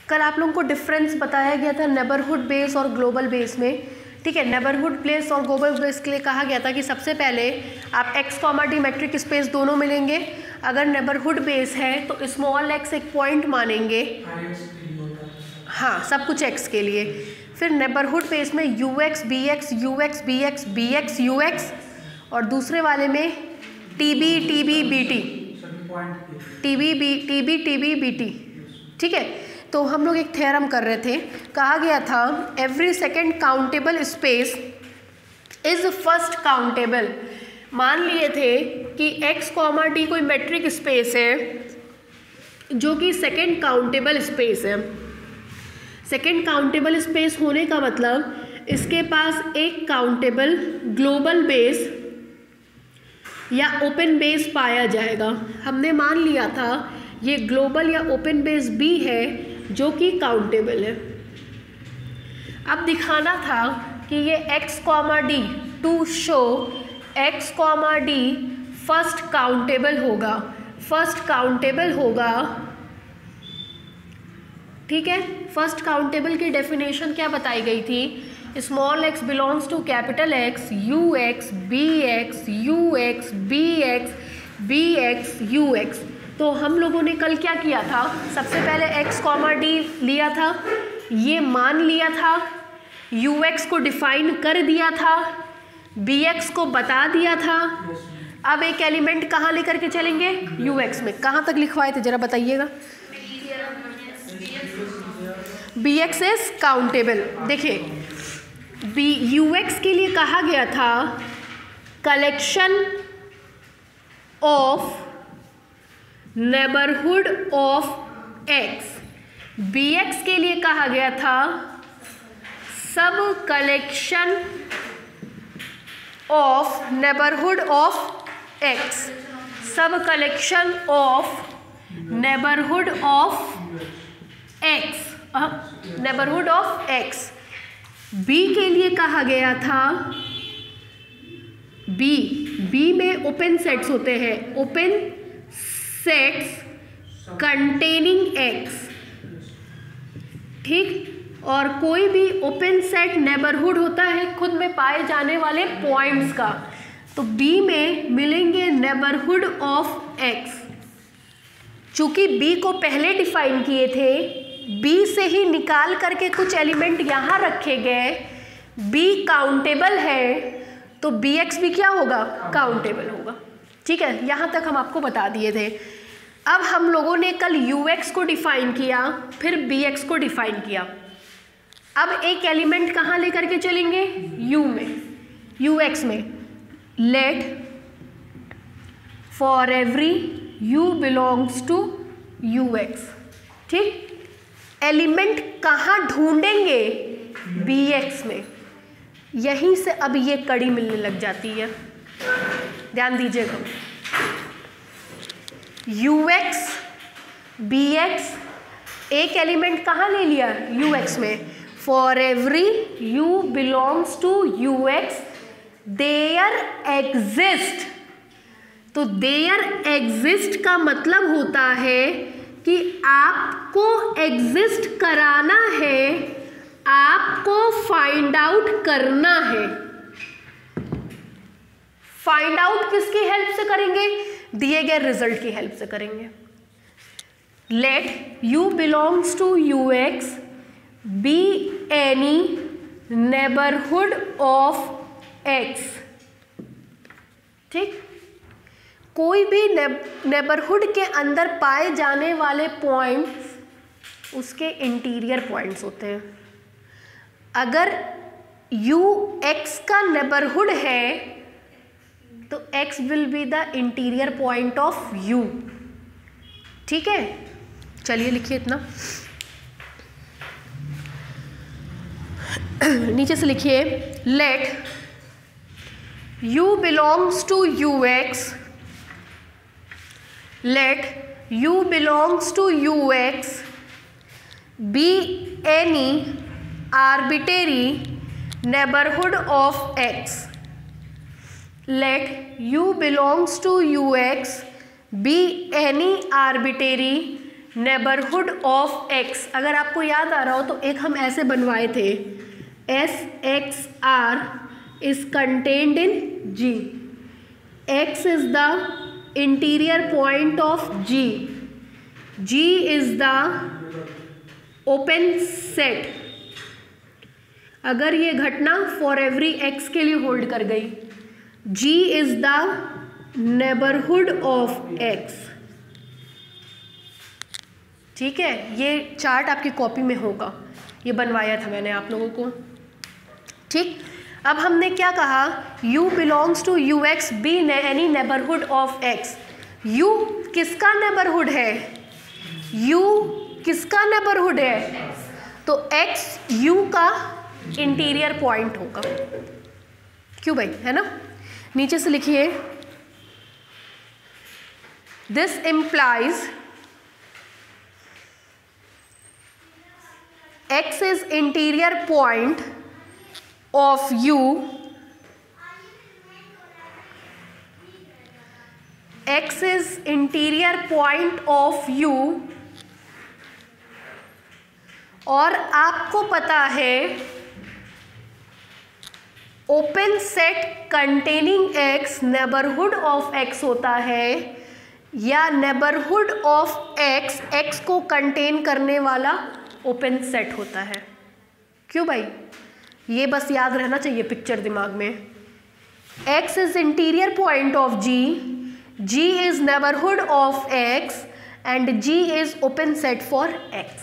कल आप लोगों को डिफरेंस बताया गया था नेबरहुड बेस और ग्लोबल बेस में, ठीक है। नेबरहुड बेस और ग्लोबल बेस के लिए कहा गया था कि सबसे पहले आप x, डी मेट्रिक स्पेस दोनों मिलेंगे। अगर नेबरहुड बेस है तो स्मॉल x एक पॉइंट मानेंगे, हाँ सब कुछ x के लिए। फिर नेबरहुड बेस में ux, bx, ux, bx, bx, ux, और दूसरे वाले में tb, tb, bt, tb, bt, ठीक है। तो हम लोग एक थ्योरम कर रहे थे, कहा गया था every second countable space is first countable. मान लिए थे कि x, d कोई मेट्रिक स्पेस है जो कि सेकेंड काउंटेबल स्पेस है। सेकेंड काउंटेबल स्पेस होने का मतलब इसके पास एक काउंटेबल ग्लोबल बेस या ओपन बेस पाया जाएगा। हमने मान लिया था ये ग्लोबल या ओपन बेस भी है जो कि काउंटेबल है। अब दिखाना था कि ये x, d to show x, d first countable होगा, फर्स्ट काउंटेबल होगा, ठीक है। फर्स्ट काउंटेबल की डेफिनेशन क्या बताई गई थी, small x belongs to capital X, ux, bx, ux, bx, bx, ux। तो हम लोगों ने कल क्या किया था, सबसे पहले x, d लिया था, ये मान लिया था, ux को डिफाइन कर दिया था, bx को बता दिया था। अब एक एलिमेंट कहाँ लेकर के चलेंगे, ux में। कहाँ तक लिखवाए थे जरा बताइएगा। bx is countable. देखिए ux के लिए कहा गया था collection of neighbourhood of x, bx के लिए कहा गया था सब collection of neighbourhood of x, सब collection of neighbourhood of x, neighbourhood of x। b के लिए कहा गया था b में ओपन सेट्स होते हैं, ओपन सेट्स कंटेनिंग x, ठीक। और कोई भी ओपन सेट नेबरहुड होता है खुद में पाए जाने वाले पॉइंट्स का। तो b में मिलेंगे नेबरहुड ऑफ x। चूंकि b को पहले डिफाइन किए थे, b से ही निकाल करके कुछ एलिमेंट यहाँ रखे गए, b काउंटेबल है तो bx भी क्या होगा, काउंटेबल होगा, ठीक है। यहाँ तक हम आपको बता दिए थे। अब हम लोगों ने कल ux को डिफाइन किया, फिर bx को डिफाइन किया। अब एक एलिमेंट कहाँ लेकर के चलेंगे, u में, ux में। Let for every u belongs to ux, ठीक। एलिमेंट कहाँ ढूंढेंगे, bx में। यहीं से अब ये कड़ी मिलने लग जाती है, ध्यान दीजिएगा। ux, bx, एक एलिमेंट कहाँ ले लिया, ux में। For every u belongs to ux there exist. तो देयर एग्जिस्ट का मतलब होता है कि आपको एग्जिस्ट कराना है, आपको फाइंड आउट करना है। फाइंड आउट किसकी हेल्प से करेंगे, दिए गए रिजल्ट की हेल्प से करेंगे। Let u belongs to ux be any neighbourhood of x, ठीक। कोई भी नेबरहुड के अंदर पाए जाने वाले पॉइंट्स उसके इंटीरियर पॉइंट्स होते हैं। अगर u x का नेबरहुड है तो x will be the interior point of u, ठीक है। चलिए लिखिए इतना, नीचे से लिखिए। Let u belongs to ux, let u belongs to ux be any arbitrary neighborhood of x, let u belongs to ux be any arbitrary neighbourhood of x. अगर आपको याद आ रहा हो तो एक हम ऐसे बनवाए थे, S X R is contained in G, X is the interior point of G, G is the open set. अगर ये घटना फॉर एवरी एक्स के लिए होल्ड कर गई, G is the neighbourhood of X. ठीक है, ये चार्ट आपकी कॉपी में होगा, ये बनवाया था मैंने आप लोगों को। ठीक, अब हमने क्या कहा, u belongs to U X be any neighbourhood of x। u किसका नेबरहुड है, u किसका नेबरहुड है, तो x u का इंटीरियर पॉइंट होगा। क्यों भाई, है ना। नीचे से लिखिए, this implies x is interior point of u, x is interior point of u, और आपको पता है open set containing x neighbourhood of x होता है, या नेबरहुड ऑफ x x को कंटेन करने वाला ओपन सेट होता है। क्यों भाई, ये बस याद रहना चाहिए पिक्चर दिमाग में। x is interior point of g, g is neighbourhood of x and g is open set for x।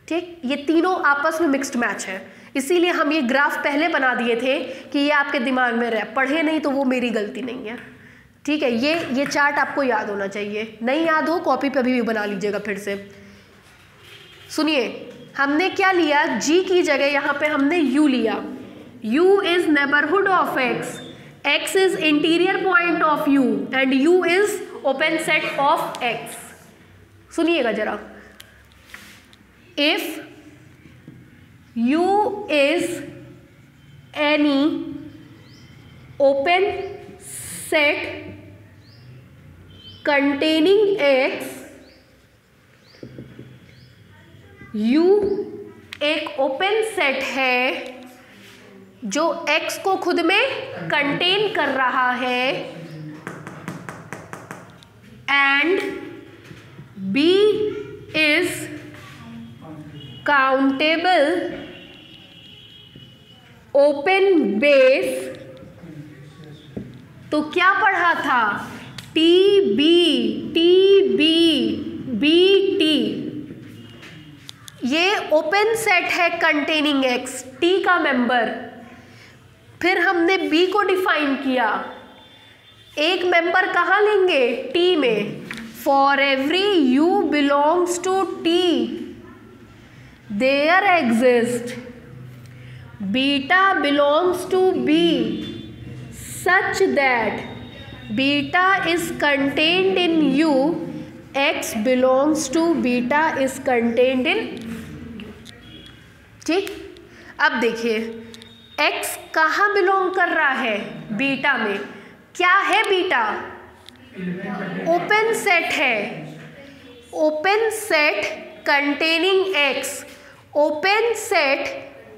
ठीक, ये तीनों आपस में मिक्स्ड मैच है, इसीलिए हम ये ग्राफ पहले बना दिए थे कि ये आपके दिमाग में रहे, पढ़े नहीं तो वो मेरी गलती नहीं है। ठीक है, ये चार्ट आपको याद होना चाहिए, नहीं याद हो कॉपी पे भी बना लीजिएगा फिर से। सुनिए, हमने क्या लिया, g की जगह यहाँ पे हमने u लिया, u is neighbourhood of x, x is interior point of u and u is open set of x। सुनिएगा जरा, if u is any open set containing x, u एक ओपन सेट है जो x को खुद में contain कर रहा है, and b is countable open base. तो क्या पढ़ा था, टी बी बी टी, ये ओपन सेट है कंटेनिंग x, t का मेंबर। फिर हमने b को डिफाइन किया, एक मेंबर कहाँ लेंगे, t में। For every u belongs to t there exist beta belongs to b such that beta is contained in u, x belongs to beta is contained in. ठीक, अब देखिए x कहाँ बिलोंग कर रहा है, बीटा में। क्या है बीटा, ओपन सेट है, open set containing x, open set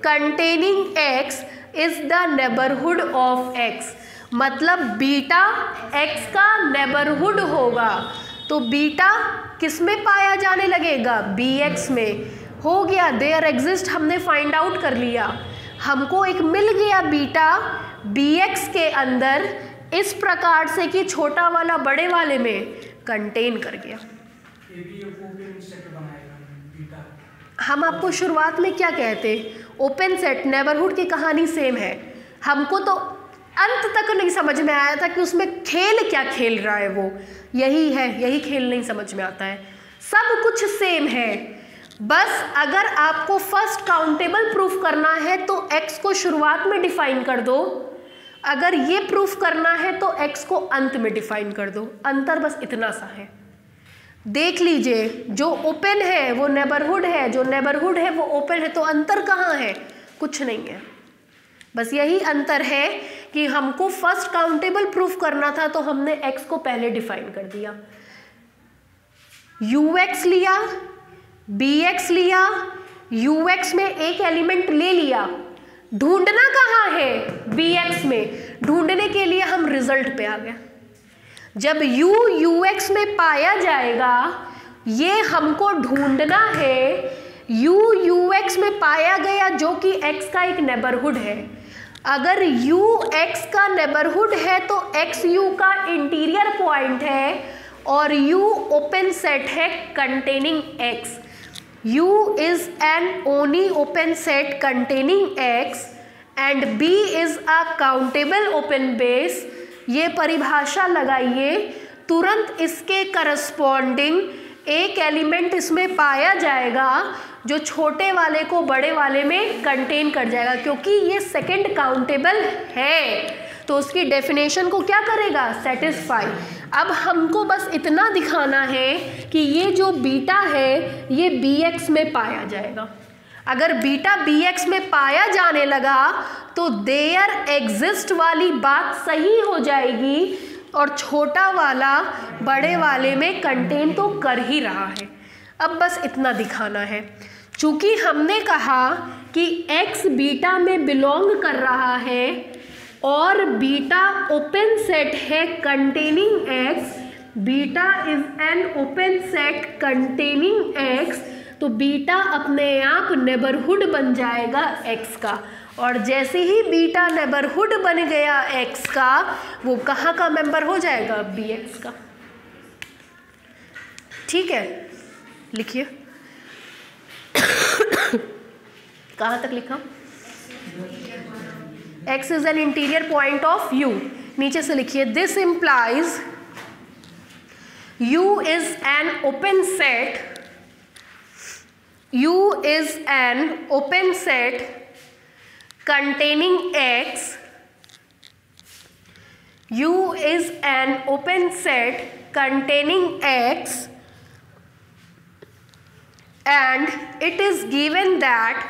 containing x is the neighbourhood of x। मतलब बीटा x का नेबरहुड होगा, तो बीटा किस में पाया जाने लगेगा, bx में। हो गया, देयर एग्जिस्ट हमने फाइंड आउट कर लिया, हमको एक मिल गया बीटा bx के अंदर इस प्रकार से कि छोटा वाला बड़े वाले में कंटेन कर गया। हम आपको शुरुआत में क्या कहते, ओपन सेट नेबरहुड की कहानी सेम है, हमको तो अंत तक नहीं समझ में आया था कि उसमें खेल क्या खेल रहा है, वो यही है, यही खेल नहीं समझ में आता है। सब कुछ सेम है, बस अगर आपको फर्स्ट काउंटेबल प्रूफ करना है तो x को शुरुआत में डिफाइन कर दो, अगर ये प्रूफ करना है तो x को अंत में डिफाइन कर दो। अंतर बस इतना सा है, देख लीजिए, जो ओपन है वो नेबरहुड है, जो नेबरहुड है वो ओपन है, तो अंतर कहाँ है, कुछ नहीं है। बस यही अंतर है कि हमको फर्स्ट काउंटेबल प्रूफ करना था तो हमने x को पहले डिफाइन कर दिया। ux लिया, bx लिया, ux में एक एलिमेंट ले लिया, ढूंढना कहाँ है, bx में। ढूंढने के लिए हम रिजल्ट पे आ गए। जब u ux में पाया जाएगा, ये हमको ढूंढना है, u ux में पाया गया जो कि x का एक नेबरहुड है। अगर u x का नेबरहुड है तो x u का इंटीरियर पॉइंट है और u ओपन सेट है containing x। u is an only open set containing x and b is a countable open base। ये परिभाषा लगाइए, तुरंत इसके करस्पॉन्डिंग एक एलिमेंट इसमें पाया जाएगा जो छोटे वाले को बड़े वाले में कंटेन कर जाएगा, क्योंकि ये सेकंड काउंटेबल है तो उसकी डेफिनेशन को क्या करेगा, सेटिस्फाई। अब हमको बस इतना दिखाना है कि ये जो बीटा है ये bx में पाया जाएगा। अगर बीटा bx में पाया जाने लगा तो देयर एग्जिस्ट वाली बात सही हो जाएगी और छोटा वाला बड़े वाले में कंटेन तो कर ही रहा है। अब बस इतना दिखाना है। चूंकि हमने कहा कि x बीटा में बिलोंग कर रहा है और बीटा ओपन सेट है containing x, beta is an open set containing x, तो बीटा अपने आप नेबरहुड बन जाएगा x का। और जैसे ही बीटा नेबरहुड बन गया x का, वो कहाँ का मेंबर हो जाएगा, bx का। ठीक है, लिखिए। कहाँ तक लिखा, x is an interior point of u। नीचे से लिखिए, this implies u is an open set, u is an open set containing x, u is an open set containing x and it is given that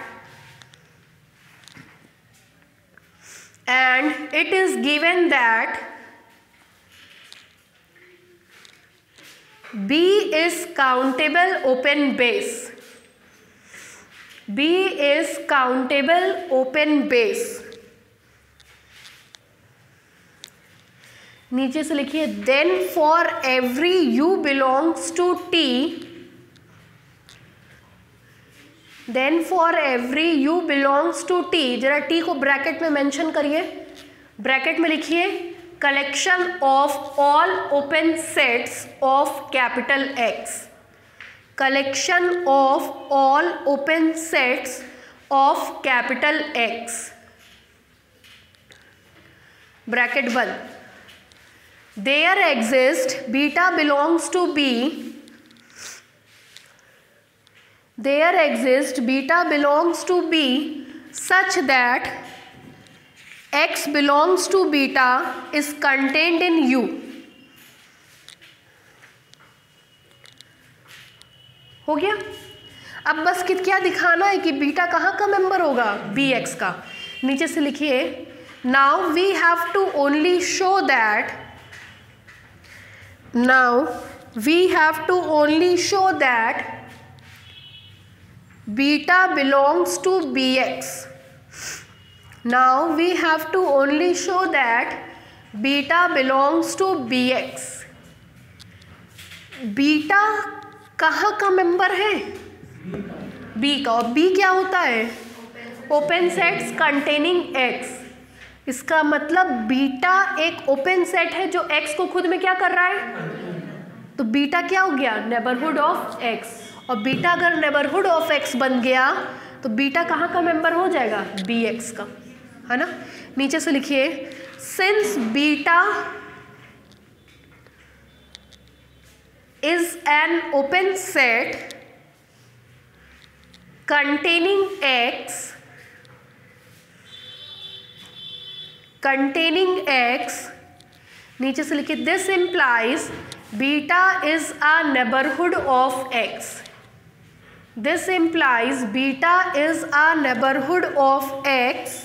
B is countable open base, B is countable open base। नीचे से लिखिए, then for every u belongs to t, then for every u belongs to t, जरा t को bracket में mention करिए, bracket में लिखिए, collection of all open sets of capital X, collection of all open sets of capital X, bracket 1, there exist beta belongs to B, there exist beta belongs to B such that X belongs to beta is contained in U। हो गया। अब बस क्या दिखाना है कि beta कहाँ का मेंबर होगा, bx का। नीचे से लिखिए, now we have to only show that, now we have to only show that beta belongs to bx, now we have to only show that beta belongs to bx। Beta कहाँ का member है, B का, और B क्या होता है, open sets containing x। इसका मतलब बीटा एक ओपन सेट है जो x को खुद में क्या कर रहा है, तो बीटा क्या हो गया, नेबरहुड ऑफ x। और बीटा अगर नेबरहुड ऑफ x बन गया तो बीटा कहाँ का मेंबर हो जाएगा, bx का, है ना। नीचे से लिखिए, since beta is an open set containing x, नीचे से लिखिए, this implies beta is a neighborhood of x, this implies beta is a neighborhood of x।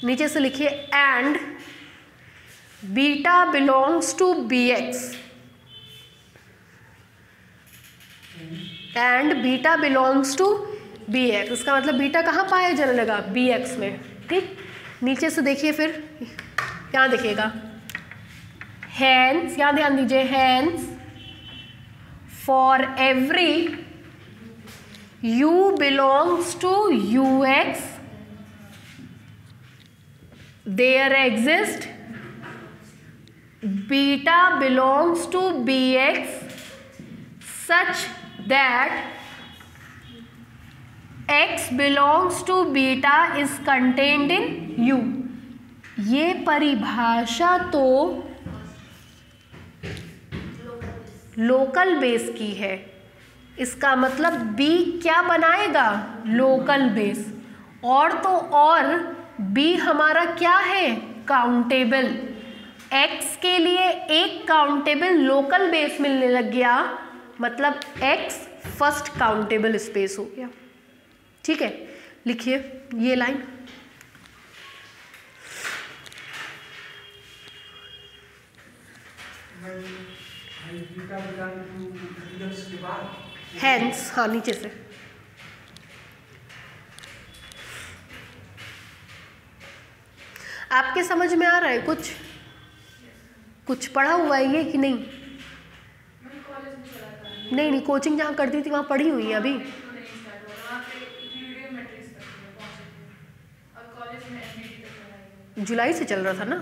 नीचे से लिखिए, and beta belongs to bx, and beta belongs to B X. इसका मतलब beta कहाँ पाया जाने लगा, बी एक्स में। ठीक, नीचे से देखिए, फिर यहाँ देखिएगा, हैंस, यहाँ ध्यान दीजिए, hence for every u belongs to ux there exist beta belongs to bx such that x belongs to beta is contained in u। ये परिभाषा तो लोकल बेस की है। इसका मतलब B क्या बनाएगा, लोकल बेस। और तो और B हमारा क्या है, काउंटेबल। X के लिए एक काउंटेबल लोकल बेस मिलने लग गया, मतलब X फर्स्ट काउंटेबल स्पेस हो गया। ठीक है, लिखिए ये लाइन, हैंस, हाँ नीचे से। आपके समझ में आ रहा है कुछ, कुछ पढ़ा हुआ है ये कि नहीं? नहीं, कोचिंग जहाँ करती थी वहाँ पढ़ी हुई है अभी। जुलाई से चल रहा था ना,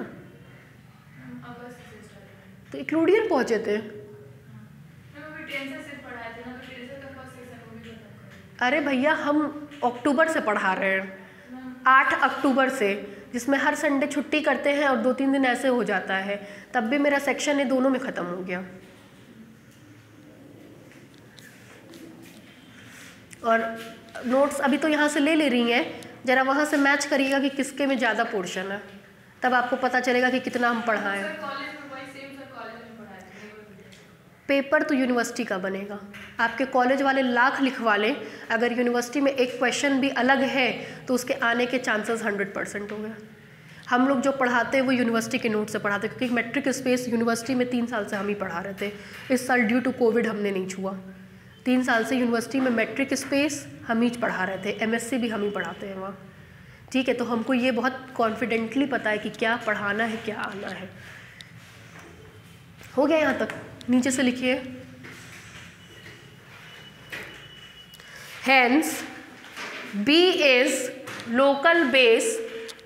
तो इक्लूडियन पहुँचे थे। अरे भैया, हम अक्टूबर से पढ़ा रहे हैं, 8 अक्टूबर से, जिसमें हर संडे छुट्टी करते हैं और 2-3 दिन ऐसे हो जाता है। तब भी मेरा सेक्शन है, दोनों में ख़त्म हो गया। और नोट्स अभी तो यहाँ से ले रही हैं, ज़रा वहाँ से मैच करिएगा कि किसके में ज़्यादा पोर्शन है, तब आपको पता चलेगा कि कितना हम पढ़ाएं। पेपर तो यूनिवर्सिटी का बनेगा, आपके कॉलेज वाले लाख लिखवा लें, अगर यूनिवर्सिटी में एक क्वेश्चन भी अलग है तो उसके आने के चांसेस 100% हो गए। हम लोग जो पढ़ाते हैं वो यूनिवर्सिटी के नोट से पढ़ाते हैं, क्योंकि मैट्रिक स्पेस यूनिवर्सिटी में 3 साल से हम ही पढ़ा रहे थे। इस साल ड्यू टू कोविड हमने नहीं छुआ। 3 साल से यूनिवर्सिटी में मैट्रिक स्पेस हम ही पढ़ा रहे थे, MSc भी हम ही पढ़ाते हैं वहाँ। ठीक है, तो हमको ये बहुत कॉन्फिडेंटली पता है कि क्या पढ़ाना है, क्या आना है। हो गया यहाँ तक? नीचे से लिखिए, hence B is local base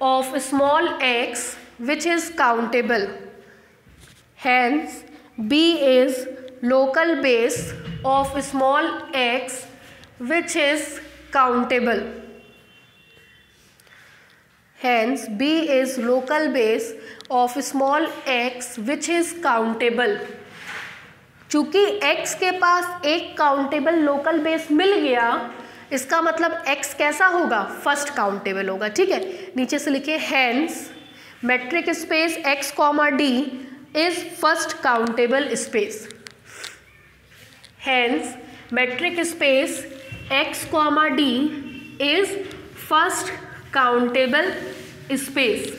of small x which is countable। Hence B is local base of small x which is countable। Hence B is local base of small x which is countable। चूंकि x के पास एक countable local base मिल गया, इसका मतलब x कैसा होगा, first countable होगा। ठीक है, नीचे से लिखिए, hence metric space x, d is first countable space. Hence metric space x, d is first countable space.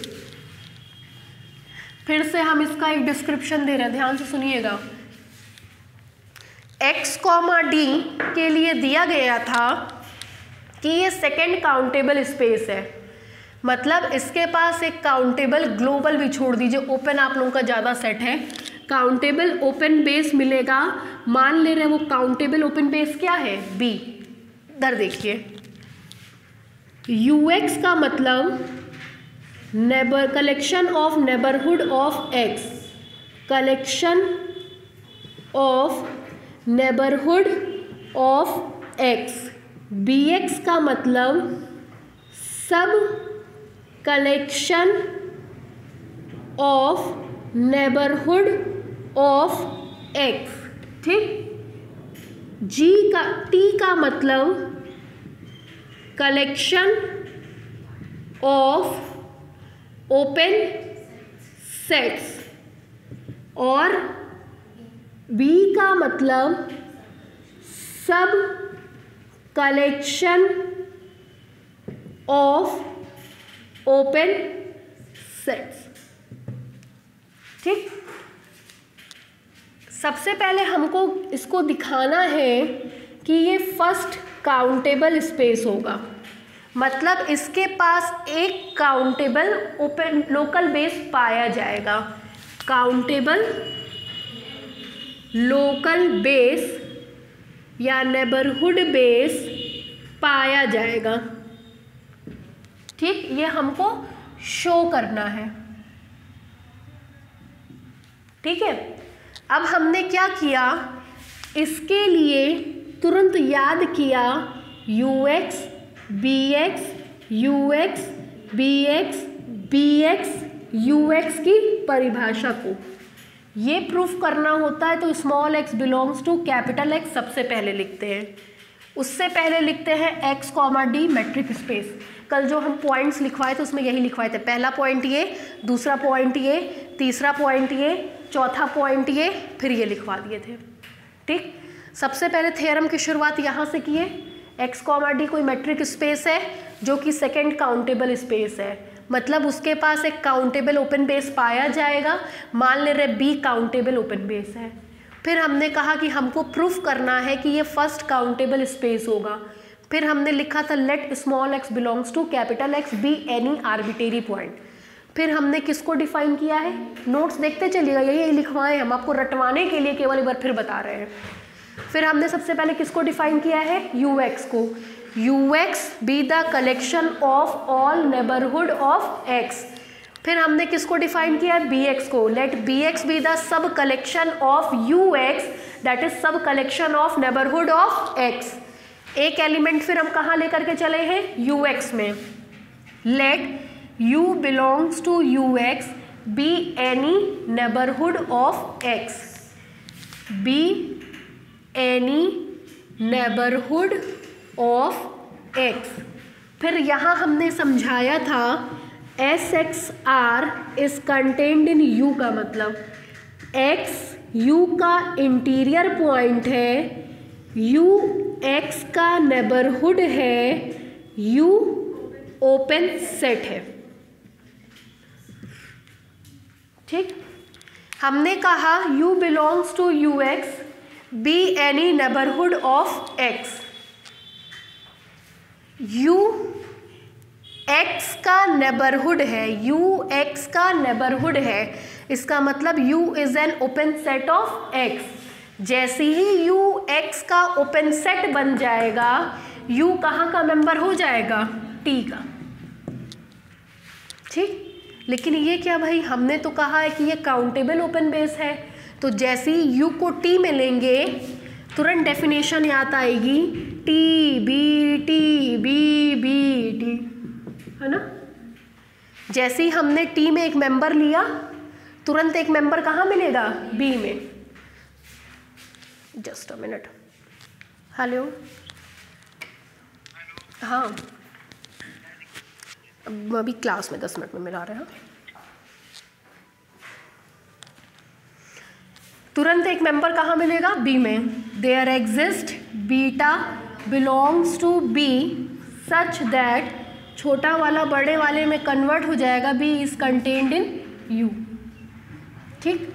फिर से हम इसका एक डिस्क्रिप्शन दे रहे हैं, ध्यान से सुनिएगा। x, d के लिए दिया गया था कि ये सेकेंड काउंटेबल स्पेस है, मतलब इसके पास एक काउंटेबल ग्लोबल भी छोड़ दीजिए, ओपन आप लोगों का ज़्यादा सेट है, काउंटेबल ओपन बेस मिलेगा। मान ले रहे हैं वो काउंटेबल ओपन बेस क्या है, b। इधर देखिए, ux का मतलब collection of neighbourhood of x, collection of neighbourhood of x। bx का मतलब सब collection of neighbourhood of x। ठीक, t का मतलब कलेक्शन ऑफ ओपन सेट्स, और b का मतलब सब कलेक्शन ऑफ ओपन सेट्स। ठीक, सबसे पहले हमको इसको दिखाना है कि ये फर्स्ट काउंटेबल स्पेस होगा, मतलब इसके पास एक काउंटेबल ओपन लोकल बेस पाया जाएगा, काउंटेबल लोकल बेस या नेबरहुड बेस पाया जाएगा। ठीक, ये हमको शो करना है। ठीक है, अब हमने क्या किया, इसके लिए तुरंत याद किया ux bx ux bx bx ux की परिभाषा को। ये प्रूफ करना होता है तो small x belongs to capital X सबसे पहले लिखते हैं, उससे पहले लिखते हैं x comma D matric space. कल जो हम पॉइंट्स लिखवाए थे उसमें यही लिखवाए थे, पहला पॉइंट ये, दूसरा पॉइंट ये, तीसरा पॉइंट ये, चौथा पॉइंट ये, फिर ये लिखवा दिए थे। ठीक, सबसे पहले थ्योरम की शुरुआत यहाँ से किए, x कॉमा डी कोई मैट्रिक स्पेस है जो कि सेकेंड काउंटेबल स्पेस है, मतलब उसके पास एक काउंटेबल ओपन बेस पाया जाएगा। मान ले रहे b काउंटेबल ओपन बेस है। फिर हमने कहा कि हमको प्रूफ करना है कि ये फर्स्ट काउंटेबल स्पेस होगा। फिर हमने लिखा था let small x belongs to capital X be any arbitrary point. फिर हमने किसको डिफाइन किया है, नोट्स देखते चलिएगा, यही लिखवाए, हम आपको रटवाने के लिए केवल एक बार फिर बता रहे हैं। फिर हमने सबसे पहले किसको डिफाइन किया है, ux को, ux be the collection of all neighbourhood of x। फिर हमने किसको डिफाइन किया है, bx को, let bx be the sub collection of ux that is sub collection of neighbourhood of x। एक एलिमेंट फिर हम कहाँ लेकर के चले हैं, ux में, let u belongs to ux be any neighbourhood of x, be any neighbourhood of x। फिर यहाँ हमने समझाया था as X R is contained in u का मतलब x u का इंटीरियर पॉइंट है, u x का नेबरहुड है, u ओपन सेट है। ठीक, हमने कहा u belongs to ux be any neighbourhood of x, u x का नेबरहुड है, u x का नेबरहुड है, इसका मतलब u is an open set of x। जैसे ही u x का ओपन सेट बन जाएगा, u कहाँ का मेंबर हो जाएगा, t का। ठीक, लेकिन ये क्या भाई, हमने तो कहा है कि ये काउंटेबल ओपन बेस है, तो जैसे ही u को t में लेंगे तुरंत डेफिनेशन याद आएगी, t b t b b t, है ना। जैसे ही हमने t में एक मेंबर लिया तुरंत एक मेंबर कहाँ मिलेगा, b में। जस्ट अ मिनट, हेलो, हाँ अभी क्लास में 10 मिनट में मिला रहे हैं। तुरंत एक मेंबर कहाँ मिलेगा, बी में। There exist beta belongs to B such that, छोटा वाला बड़े वाले में कन्वर्ट हो जाएगा, B is contained in U. ठीक,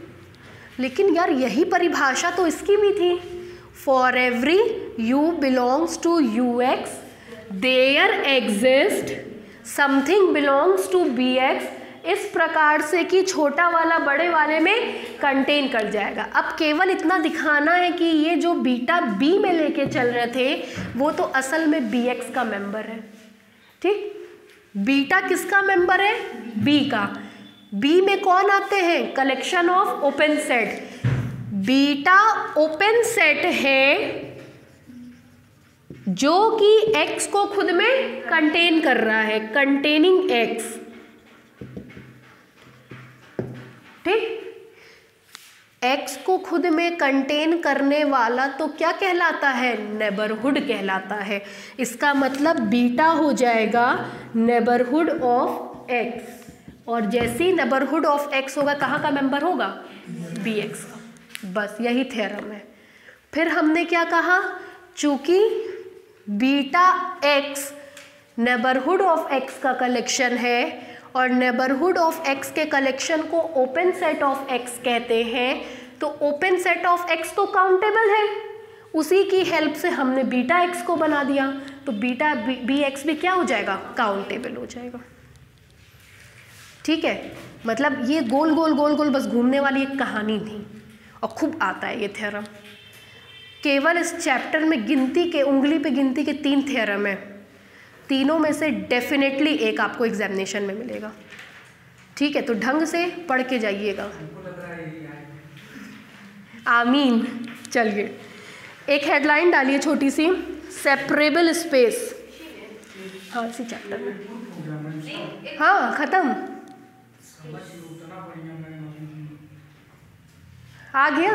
लेकिन यार यही परिभाषा तो इसकी भी थी, for every U belongs to U X there exist something belongs to B X, इस प्रकार से कि छोटा वाला बड़े वाले में कंटेन कर जाएगा। अब केवल इतना दिखाना है कि ये जो बीटा बी में लेके चल रहे थे वो तो असल में बी एक्स का मेंबर है। ठीक, बीटा किसका मेंबर है, बी का। बी में कौन आते हैं, collection of open set. Beta open set है जो कि x को खुद में कंटेन कर रहा है, कंटेनिंग x। ठीक, x को खुद में कंटेन करने वाला तो क्या कहलाता है, नेबरहुड कहलाता है। इसका मतलब बीटा हो जाएगा नेबरहुड ऑफ x, और जैसे ही नेबरहुड ऑफ x होगा कहाँ का मेंबर होगा, bx का। बस यही थ्योरम है। फिर हमने क्या कहा, चूंकि beta x neighbourhood of x का कलेक्शन है और नेबरहुड ऑफ x के कलेक्शन को ओपन सेट ऑफ x कहते हैं, तो ओपन सेट ऑफ x तो काउंटेबल है, उसी की हेल्प से हमने बीटा एक्स को बना दिया, तो बीटा बी एक्स भी क्या हो जाएगा, काउंटेबल हो जाएगा। ठीक है, मतलब ये गोल गोल गोल गोल बस घूमने वाली एक कहानी थी और खूब आता है ये थ्योरम। केवल इस चैप्टर में गिनती के, उंगली पे गिनती के 3 थ्योरम है, तीनों में से डेफिनेटली एक आपको एग्जामिनेशन में मिलेगा। ठीक है, तो ढंग से पढ़ के जाइएगा। आमीन। चलिए एक हेडलाइन डालिए छोटी सी, सेपरेबल स्पेस। हाँ इसी चैप्टर में, हाँ खत्म, आ गया,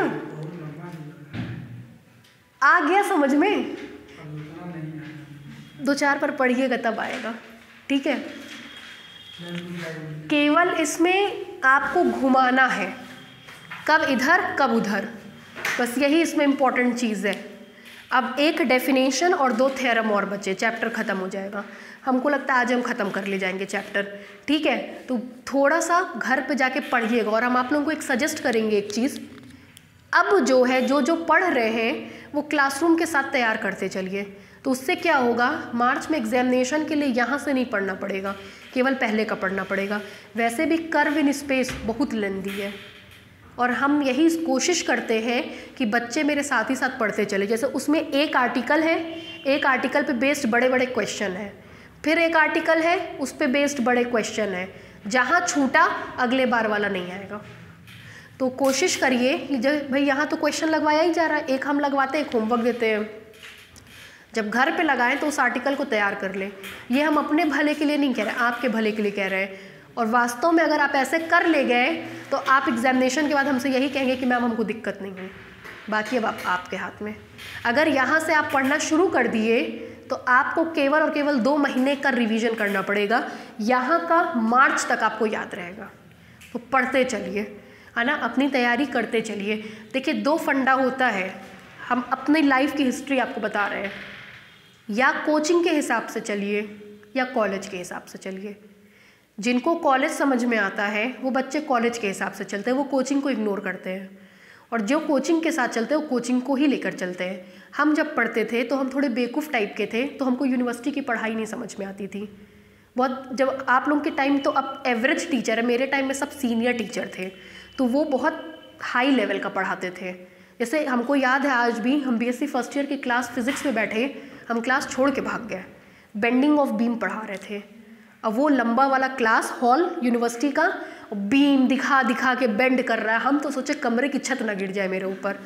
आ गया समझ में, 2-4 पर पढ़िएगा तब आएगा। ठीक है, केवल इसमें आपको घुमाना है, कब इधर कब उधर, बस यही इसमें इम्पॉर्टेंट चीज़ है। अब एक डेफिनेशन और 2 थ्योरम और बचे, चैप्टर ख़त्म हो जाएगा। हमको लगता है आज हम ख़त्म कर ले जाएंगे चैप्टर। ठीक है, तो थोड़ा सा घर पे जाके पढ़िएगा, और हम आप लोगों को एक सजेस्ट करेंगे एक चीज़, अब जो है जो पढ़ रहे हैं वो क्लासरूम के साथ तैयार करते चलिए, तो उससे क्या होगा, मार्च में एग्जामिनेशन के लिए यहाँ से नहीं पढ़ना पड़ेगा, केवल पहले का पढ़ना पड़ेगा। वैसे भी कर्व इन स्पेस बहुत लेंदी है, और हम यही कोशिश करते हैं कि बच्चे मेरे साथ ही साथ पढ़ते चले। जैसे उसमें एक आर्टिकल है, एक आर्टिकल पे बेस्ड बड़े बड़े क्वेश्चन है, फिर एक आर्टिकल है उस पे बेस्ड बड़े क्वेश्चन है, जहाँ छूटा अगले बार वाला नहीं आएगा। तो कोशिश करिए कि जब भाई यहाँ तो क्वेश्चन लगवाया ही जा रहा है, एक हम लगवाते हैं, एक होमवर्क देते हैं, जब घर पे लगाएं तो उस आर्टिकल को तैयार कर लें। ये हम अपने भले के लिए नहीं कह रहे, आपके भले के लिए कह रहे हैं। और वास्तव में अगर आप ऐसे कर ले गए तो आप एग्जामिनेशन के बाद हमसे यही कहेंगे कि मैम हमको दिक्कत नहीं हुई। बाकी अब आपके हाथ में, अगर यहाँ से आप पढ़ना शुरू कर दिए तो आपको केवल और केवल 2 महीने का रिवीजन करना पड़ेगा, यहाँ का मार्च तक आपको याद रहेगा। तो पढ़ते चलिए, है ना, अपनी तैयारी करते चलिए। देखिए 2 फंडा होता है, हम अपनी लाइफ की हिस्ट्री आपको बता रहे हैं, या कोचिंग के हिसाब से चलिए या कॉलेज के हिसाब से चलिए। जिनको कॉलेज समझ में आता है वो बच्चे कॉलेज के हिसाब से चलते हैं, वो कोचिंग को इग्नोर करते हैं, और जो कोचिंग के साथ चलते हैं वो कोचिंग को ही लेकर चलते हैं। हम जब पढ़ते थे तो हम थोड़े बेवकूफ़ टाइप के थे, तो हमको यूनिवर्सिटी की पढ़ाई नहीं समझ में आती थी बहुत। जब आप लोगों के टाइम तो अब एवरेज टीचर है, मेरे टाइम में सब सीनियर टीचर थे, तो वो बहुत हाई लेवल का पढ़ाते थे। जैसे हमको याद है आज भी, हम बीएससी फर्स्ट ईयर की क्लास फिजिक्स में बैठे, हम क्लास छोड़ के भाग गए, बेंडिंग ऑफ बीम पढ़ा रहे थे। अब वो लंबा वाला क्लास हॉल यूनिवर्सिटी का, बीम दिखा दिखा के बेंड कर रहा है, हम तो सोचे कमरे की छत ना गिर जाए मेरे ऊपर,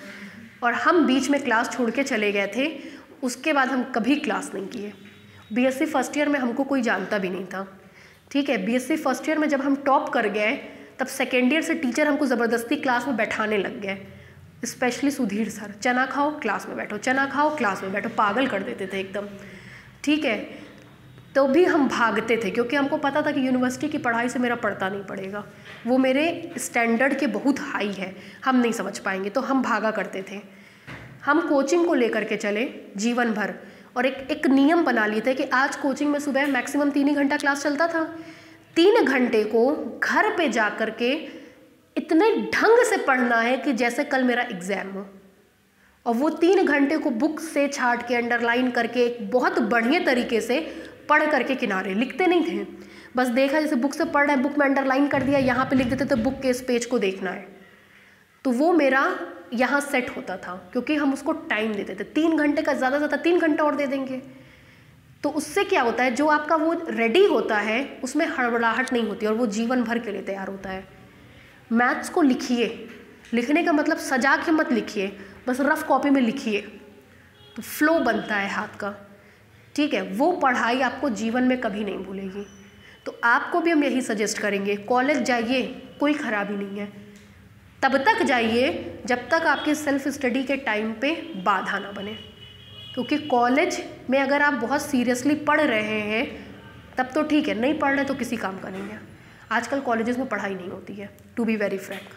और हम बीच में क्लास छोड़ के चले गए थे। उसके बाद हम कभी क्लास नहीं किए। बीएससी फर्स्ट ईयर में हमको कोई जानता भी नहीं था। ठीक है, बीएससी फर्स्ट ईयर में जब हम टॉप कर गए तब सेकेंड ईयर से टीचर हमको ज़बरदस्ती क्लास में बैठाने लग गए, स्पेशली सुधीर सर। चना खाओ क्लास में बैठो, चना खाओ क्लास में बैठो, पागल कर देते थे एकदम। ठीक है, तो भी हम भागते थे क्योंकि हमको पता था कि यूनिवर्सिटी की पढ़ाई से मेरा पढ़ता नहीं पड़ेगा, वो मेरे स्टैंडर्ड के बहुत हाई है, हम नहीं समझ पाएंगे, तो हम भागा करते थे। हम कोचिंग को लेकर के चले जीवन भर, और एक नियम बना लिए थे कि आज कोचिंग में सुबह मैक्सिमम 3 ही घंटा क्लास चलता था। 3 घंटे को घर पे जा कर के इतने ढंग से पढ़ना है कि जैसे कल मेरा एग्ज़ाम हो, और वो 3 घंटे को बुक से छाट के अंडरलाइन करके एक बहुत बढ़िया तरीके से पढ़ करके किनारे, लिखते नहीं थे, बस देखा जैसे बुक से पढ़ रहे हैं, बुक में अंडरलाइन कर दिया, यहाँ पे लिख देते थे बुक के इस पेज को देखना है, तो वो मेरा यहाँ सेट होता था क्योंकि हम उसको टाइम देते थे। 3 घंटे का ज़्यादा से ज़्यादा 3 घंटा और दे देंगे, तो उससे क्या होता है, जो आपका वो रेडी होता है उसमें हड़बड़ाहट नहीं होती और वो जीवन भर के लिए तैयार होता है। मैथ्स को लिखिए, लिखने का मतलब सजा के मत लिखिए, बस रफ कॉपी में लिखिए, तो फ्लो बनता है हाथ का। ठीक है, वो पढ़ाई आपको जीवन में कभी नहीं भूलेगी। तो आपको भी हम यही सजेस्ट करेंगे, कॉलेज जाइए, कोई खराबी नहीं है, तब तक जाइए जब तक आपके सेल्फ स्टडी के टाइम पे बाधा ना बने, क्योंकि कॉलेज में अगर आप बहुत सीरियसली पढ़ रहे हैं तब तो ठीक है, नहीं पढ़ रहे तो किसी काम का नहीं है। आजकल कॉलेजेस में पढ़ाई नहीं होती है, टू बी वेरी फ्रैंक।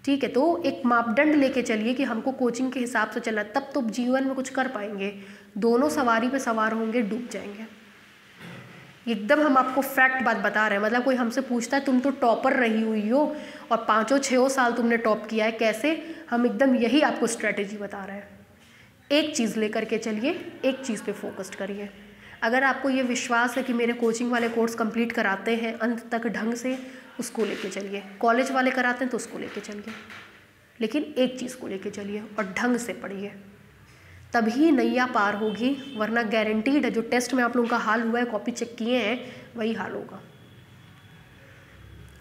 ठीक है, तो एक मापदंड लेके चलिए कि हमको कोचिंग के हिसाब से चलना, तब तो जीवन में कुछ कर पाएंगे। दोनों सवारी पे सवार होंगे, डूब जाएंगे एकदम। हम आपको फैक्ट बात बता रहे हैं, मतलब कोई हमसे पूछता है तुम तो टॉपर रही हुई हो और 5-6 साल तुमने टॉप किया है, कैसे, हम एकदम यही आपको स्ट्रैटेजी बता रहे हैं। एक चीज़ लेकर के चलिए, एक चीज़ पे फोकस्ड करिए। अगर आपको ये विश्वास है कि मेरे कोचिंग वाले कोर्स कंप्लीट कराते हैं अंत तक ढंग से, उसको लेके चलिए। कॉलेज वाले कराते हैं तो उसको लेके चलिए, लेकिन एक चीज़ को लेके चलिए और ढंग से पढ़िए, तभी नैया पार होगी। वरना गारंटीड है, जो टेस्ट में आप लोगों का हाल हुआ है, कॉपी चेक किए हैं, वही हाल होगा,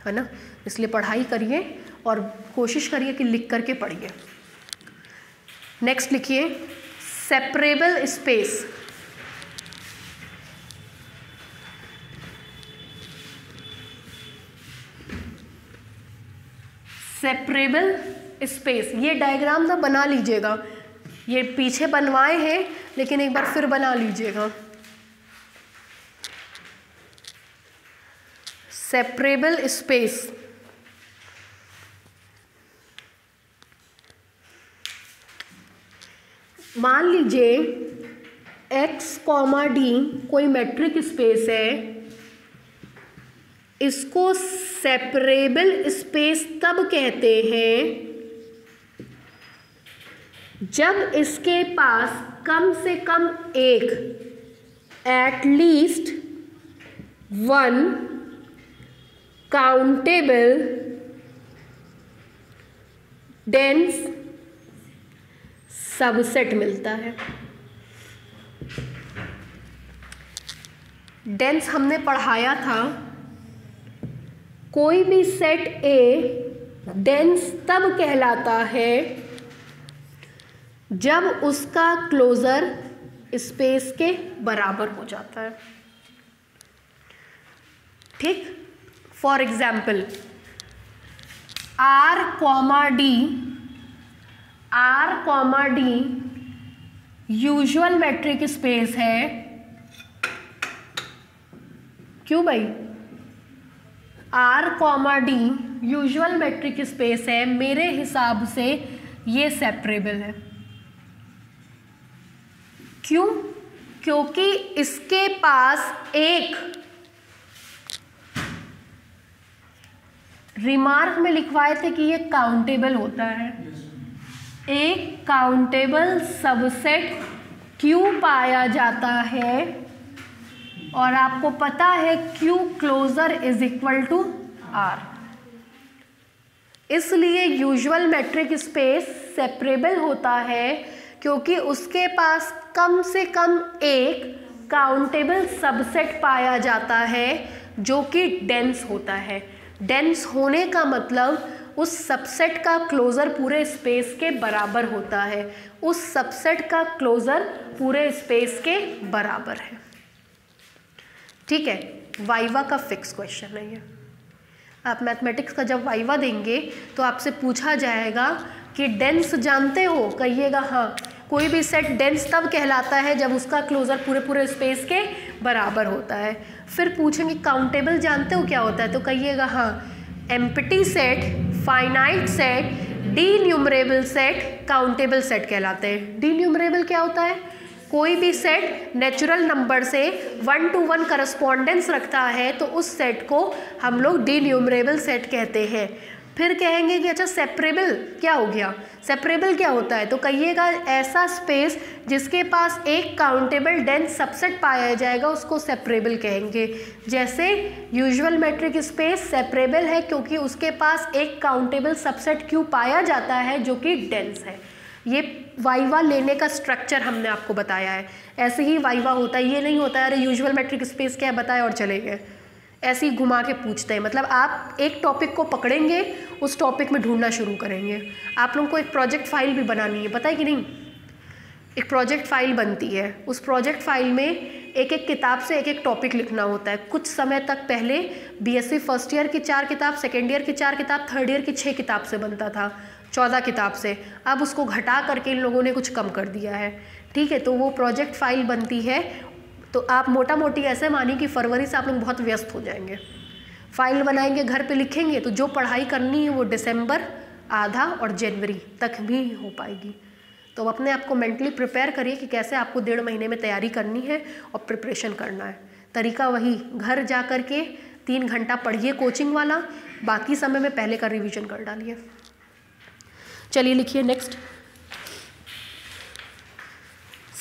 है ना। इसलिए पढ़ाई करिए और कोशिश करिए कि लिख करके पढ़िए। नेक्स्ट लिखिए, सेपरेबल स्पेस। सेपरेबल स्पेस, ये डायग्राम ना बना लीजिएगा, ये पीछे बनवाए हैं लेकिन एक बार फिर बना लीजिएगा। सेपरेबल स्पेस, मान लीजिए x, d कोई मैट्रिक स्पेस है, इसको सेपरेबल स्पेस तब कहते हैं जब इसके पास कम से कम एक, at least one countable dense subset मिलता है। डेंस हमने पढ़ाया था, कोई भी सेट ए डेंस तब कहलाता है जब उसका क्लोजर स्पेस के बराबर हो जाता है। ठीक, for example R, D usual metric space है। क्यों भाई? R, D usual metric space है, मेरे हिसाब से ये सेपरेबल है। क्यों? क्योंकि इसके पास एक, रिमार्क में लिखवाए थे कि ये काउंटेबल होता है, एक काउंटेबल सबसेट क्यू पाया जाता है, और आपको पता है Q closure is equal to R. इसलिए यूजुअल मैट्रिक स्पेस सेपरेबल होता है क्योंकि उसके पास कम से कम एक काउंटेबल सबसेट पाया जाता है जो कि डेंस होता है। डेंस होने का मतलब उस सबसेट का क्लोजर पूरे स्पेस के बराबर होता है, उस सबसेट का क्लोजर पूरे स्पेस के बराबर है। ठीक है, वाइवा का फिक्स क्वेश्चन है ये। आप मैथमेटिक्स का जब वाइवा देंगे तो आपसे पूछा जाएगा कि डेंस जानते हो, कहिएगा हाँ। कोई भी सेट डेंस तब कहलाता है जब उसका क्लोजर पूरे स्पेस के बराबर होता है। फिर पूछेंगे काउंटेबल जानते हो क्या होता है, तो कहिएगा हाँ। Empty set, finite set, D numerable set, countable set कहलाते हैं। डी न्यूमरेबल क्या होता है? कोई भी सेट नेचुरल नंबर से 1 to 1 करस्पॉन्डेंस रखता है तो उस सेट को हम लोग डी न्यूमरेबल सेट कहते हैं। फिर कहेंगे कि अच्छा सेपरेबल क्या हो गया, सेपरेबल क्या होता है, तो कहिएगा ऐसा स्पेस जिसके पास एक काउंटेबल डेंस सबसेट पाया जाएगा उसको सेपरेबल कहेंगे। जैसे यूजुअल मैट्रिक स्पेस सेपरेबल है क्योंकि उसके पास एक काउंटेबल सबसेट क्यू पाया जाता है जो कि डेंस है। ये वाइवा लेने का स्ट्रक्चर हमने आपको बताया है। ऐसे ही वाइवा होता है, ये नहीं होता है अरे यूजुअल मैट्रिक स्पेस क्या बताए और चले गए, ऐसे ही घुमा के पूछते हैं। मतलब आप एक टॉपिक को पकड़ेंगे, उस टॉपिक में ढूंढना शुरू करेंगे। आप लोगों को एक प्रोजेक्ट फाइल भी बनानी है, पता है कि नहीं? एक प्रोजेक्ट फाइल बनती है, उस प्रोजेक्ट फाइल में एक एक किताब से एक एक टॉपिक लिखना होता है। कुछ समय तक पहले बीएससी फर्स्ट ईयर की 4 किताब, सेकेंड ईयर की 4 किताब, थर्ड ईयर की 6 किताब से बनता था, 14 किताब से। अब उसको घटा करके इन लोगों ने कुछ कम कर दिया है। ठीक है, तो वो प्रोजेक्ट फाइल बनती है। तो आप मोटा मोटी ऐसे मानिए कि फरवरी से आप लोग बहुत व्यस्त हो जाएंगे। फाइल बनाएंगे, घर पे लिखेंगे, तो जो पढ़ाई करनी है वो दिसंबर आधा और जनवरी तक भी हो पाएगी। तो अपने आप को मेंटली प्रिपेयर करिए कि कैसे आपको 1.5 महीने में तैयारी करनी है और प्रिपरेशन करना है। तरीका वही, घर जा कर के 3 घंटा पढ़िए कोचिंग वाला, बाकी समय में पहले का रिवीजन कर डालिए। चलिए लिखिए नेक्स्ट।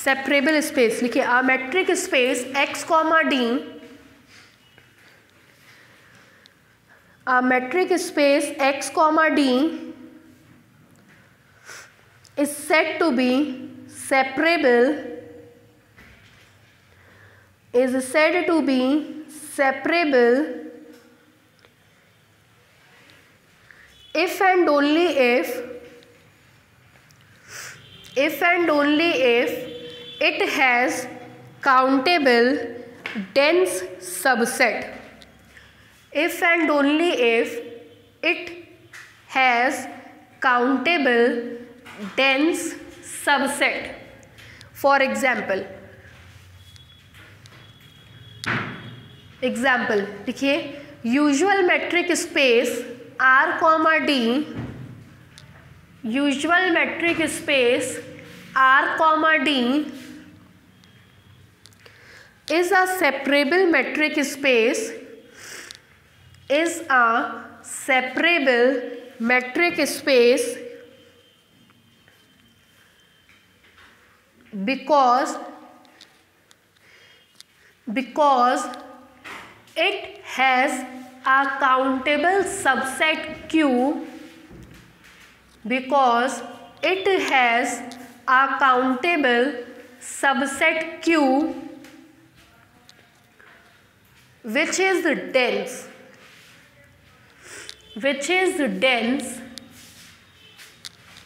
सेपरेबल स्पेस लिखिए, a metric space x, D, a metric space x, D is said to be separable, is said to be separable if and only if it has countable dense subset. If and only if it has countable dense subset. For example लिखिए, usual metric space R, D, usual metric space R, D is a separable metric space, is a separable metric space because it has a countable subset Q, because it has a countable subset Q which is dense,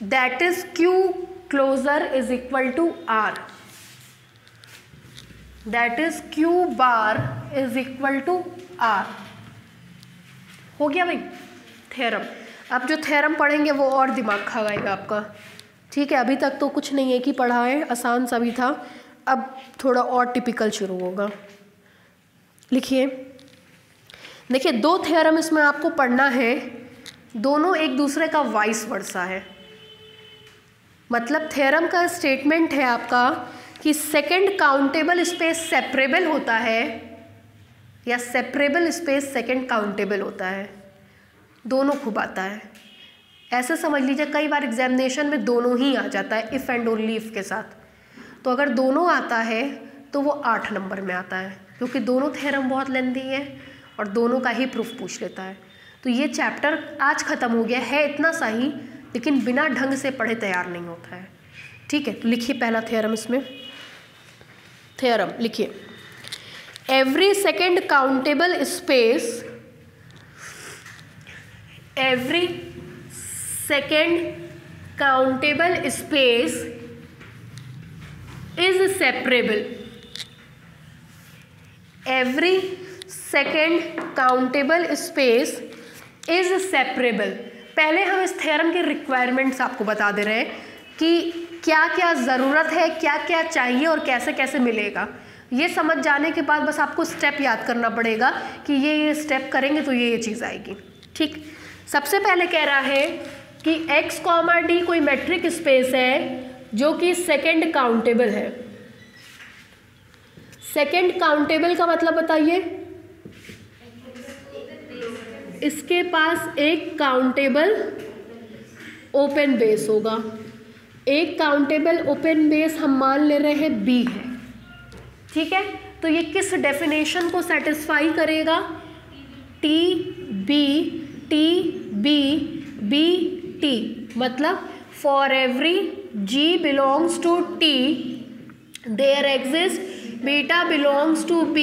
that is Q closer is equal to R, that is Q bar is equal to R. हो गया भाई theorem. अब जो theorem पढ़ेंगे वो और दिमाग खगाएगा आपका, ठीक है। अभी तक तो कुछ नहीं है कि पढ़ा है, आसान सा भी था, अब थोड़ा और टिपिकल शुरू होगा। लिखिए, देखिए दो थ्योरम इसमें आपको पढ़ना है, दोनों एक दूसरे का वाइस वर्सा है। मतलब थ्योरम का स्टेटमेंट है आपका कि सेकंड काउंटेबल स्पेस सेपरेबल होता है या सेपरेबल स्पेस सेकंड काउंटेबल होता है, दोनों खूब आता है। ऐसे समझ लीजिए, कई बार एग्जामिनेशन में दोनों ही आ जाता है इफ़ एंड ओनली इफ़ के साथ। तो अगर दोनों आता है तो वो 8 नंबर में आता है, क्योंकि दोनों थ्योरम बहुत लेंथी है और दोनों का ही प्रूफ पूछ लेता है। तो ये चैप्टर आज ख़त्म हो गया है, इतना सा ही, लेकिन बिना ढंग से पढ़े तैयार नहीं होता है, ठीक है। तो लिखिए पहला थ्योरम, इसमें थ्योरम लिखिए, every second countable space, every second countable space is separable, every second countable space is separable. पहले हम इस थ्योरम की रिक्वायरमेंट्स आपको बता दे रहे हैं कि क्या क्या ज़रूरत है, क्या क्या चाहिए और कैसे कैसे मिलेगा। ये समझ जाने के बाद बस आपको स्टेप याद करना पड़ेगा कि ये स्टेप करेंगे तो ये चीज़ आएगी, ठीक। सबसे पहले कह रहा है कि x, D कोई मैट्रिक स्पेस है जो कि सेकंड काउंटेबल है। सेकंड काउंटेबल का मतलब बताइए, इसके पास एक काउंटेबल ओपन बेस होगा। एक काउंटेबल ओपन बेस हम मान ले रहे हैं B है, ठीक है। तो ये किस डेफिनेशन को सेटिस्फाई करेगा? टी बी बी टी, मतलब for every G belongs to T there exist beta belongs to B,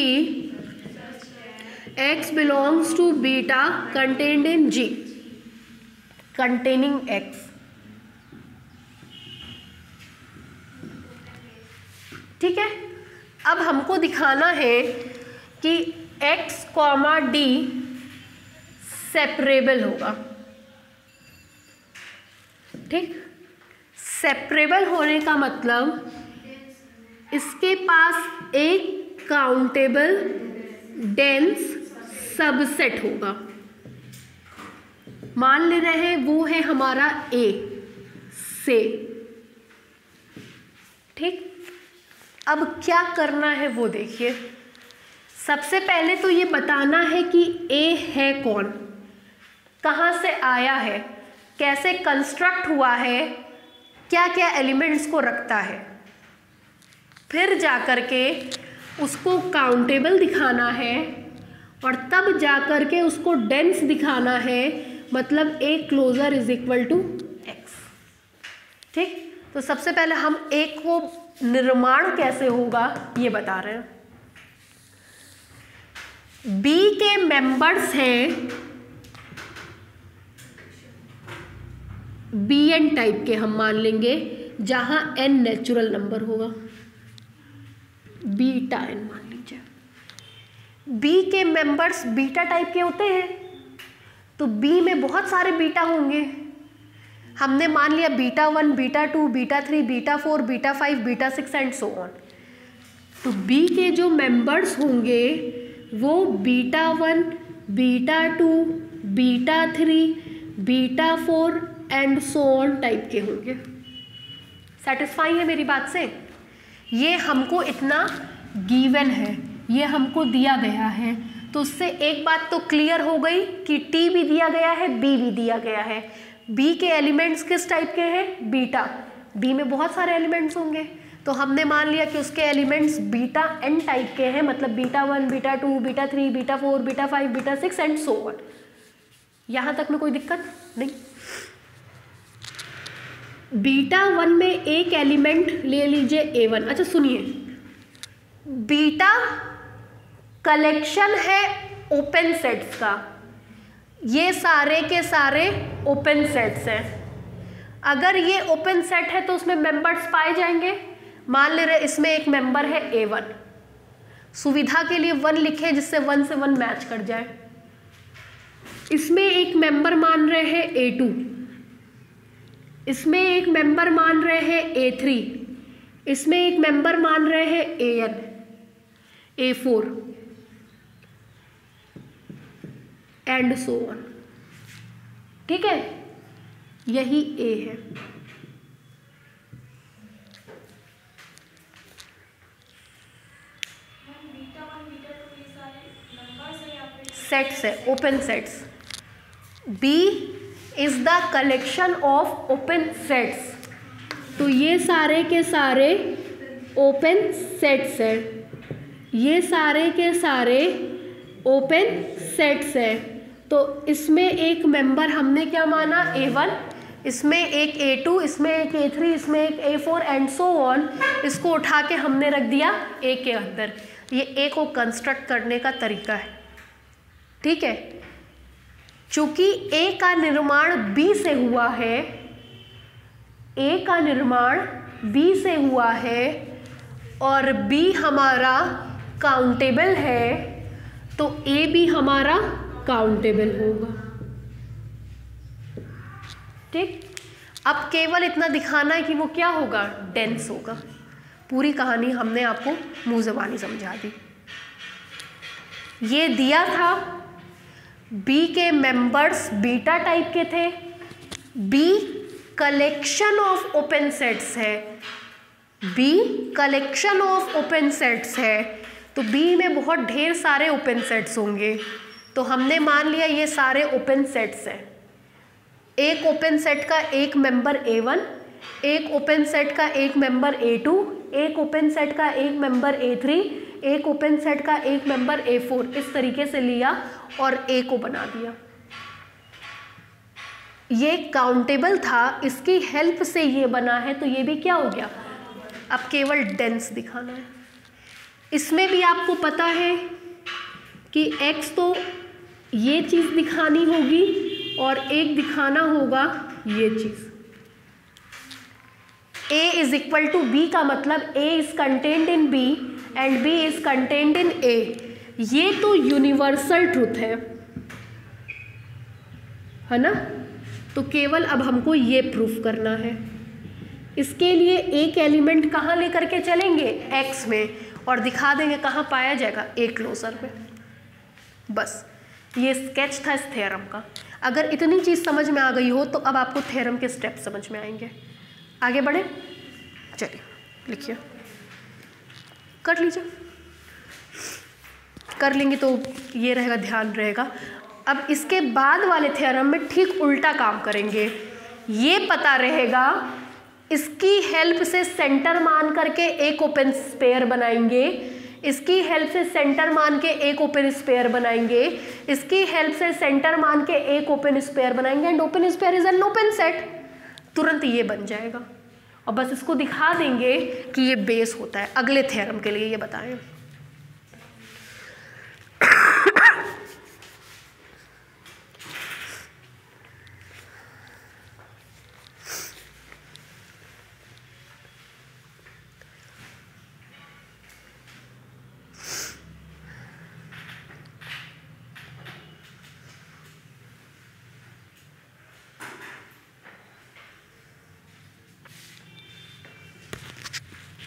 X belongs to beta contained in G containing X, ठीक है। अब हमको दिखाना है कि X, D सेपरेबल होगा, ठीक। सेपरेबल होने का मतलब इसके पास एक काउंटेबल डेंस सबसेट होगा। मान ले रहे हैं वो है हमारा A से, ठीक। अब क्या करना है वो देखिए। सबसे पहले तो ये बताना है कि A है कौन, कहाँ से आया है, कैसे कंस्ट्रक्ट हुआ है, क्या क्या एलिमेंट्स को रखता है, फिर जा कर के उसको काउंटेबल दिखाना है और तब जा कर के उसको डेंस दिखाना है, मतलब A closure is equal to X. ठीक, तो सबसे पहले हम ए को निर्माण कैसे होगा ये बता रहे हैं। बी के मेंबर्स हैं बी एन टाइप के, हम मान लेंगे, जहां एन नेचुरल नंबर होगा, बीटा एन मान लीजिए। बी के मेंबर्स बीटा टाइप के होते हैं, तो बी में बहुत सारे बीटा होंगे। हमने मान लिया beta 1, beta 2, beta 3, beta 4, beta 5, beta 6 and so on. तो बी के जो मेंबर्स होंगे वो beta 1, beta 2, beta 3, beta 4 and so on type के होंगे। सेटिस्फाई है मेरी बात से? ये हमको इतना गिवन है, ये हमको दिया गया है, तो उससे एक बात तो क्लियर हो गई कि टी भी दिया गया है, बी भी दिया गया है। बी के एलिमेंट्स किस टाइप के हैं? बीटा। बी में बहुत सारे एलिमेंट्स होंगे, तो हमने मान लिया कि उसके एलिमेंट्स बीटा एन टाइप के हैं, मतलब beta 1, beta 2, beta 3, beta 4, beta 5, beta 6 and so on. यहाँ तक में कोई दिक्कत नहीं। बीटा 1 में एक एलिमेंट ले लीजिए A1। अच्छा सुनिए, बीटा कलेक्शन है ओपन सेट्स का, ये सारे के सारे ओपन सेट्स हैं। अगर ये ओपन सेट है तो उसमें मेंबर्स पाए जाएंगे। मान ले रहे इसमें एक मेंबर है A1, सुविधा के लिए 1 लिखे जिससे 1 से 1 मैच कर जाए। इसमें एक मेंबर मान रहे हैं A2, इसमें एक मेंबर मान रहे हैं A3, इसमें एक मेंबर मान रहे हैं AN, A4 and so on. ठीक है, यही A है। सेट्स है, open sets. B is the collection of open sets, तो ये सारे के सारे ओपन सेट्स है, ये सारे के सारे ओपन सेट्स है। तो इसमें एक मेंबर हमने क्या माना? A1, इसमें एक A2, इसमें एक A3, इसमें एक A4 एंड सो ऑन। इसको उठा के हमने रख दिया A के अंदर। ये A को कंस्ट्रक्ट करने का तरीका है। ठीक है, चूंकि A का निर्माण B से हुआ है, A का निर्माण B से हुआ है और B हमारा काउंटेबल है, तो A भी हमारा काउंटेबल होगा। ठीक, अब केवल इतना दिखाना है कि वो क्या होगा? डेंस होगा। पूरी कहानी हमने आपको मुंह ज़बानी समझा दी। ये दिया था B के मेंबर्स बीटा टाइप के थे, B collection of open sets है, B collection of open sets है, तो B में बहुत ढेर सारे ओपन सेट्स होंगे। तो हमने मान लिया ये सारे ओपन सेट्स हैं। एक ओपन सेट का एक मेंबर A1, एक ओपन सेट का एक मेंबर A2, एक ओपन सेट का एक मेंबर A3, एक ओपन सेट का एक मेंबर A4। इस तरीके से लिया और A को बना दिया। ये काउंटेबल था, इसकी हेल्प से ये बना है, तो ये भी क्या हो गया? अब केवल डेंस दिखाना है। इसमें भी आपको पता है कि X तो ये चीज़ दिखानी होगी और एक दिखाना होगा ये चीज़। A is equal to B का मतलब A is contained in B and B is contained in A। ये तो यूनिवर्सल ट्रूथ है ना? तो केवल अब हमको ये प्रूफ करना है। इसके लिए एक एलिमेंट कहाँ लेकर के चलेंगे? X में, और दिखा देंगे कहाँ पाया जाएगा? A क्लोजर में। बस ये स्केच था इस थ्योरम का। अगर इतनी चीज़ समझ में आ गई हो तो अब आपको थ्योरम के स्टेप समझ में आएंगे। आगे बढ़े, चलिए लिखिए, कर लीजिए, कर लेंगे तो ये रहेगा, ध्यान रहेगा। अब इसके बाद वाले थ्योरम में ठीक उल्टा काम करेंगे। ये पता रहेगा इसकी हेल्प से सेंटर मान करके एक ओपन स्पेयर बनाएंगे, इसकी हेल्प से सेंटर मान के एक ओपन स्पेयर बनाएंगे, इसकी हेल्प से सेंटर मान के एक ओपन स्पेयर बनाएंगे, and open sphere is an open set. तुरंत ये बन जाएगा और बस इसको दिखा देंगे कि ये बेस होता है। अगले थ्योरम के लिए ये बताएं।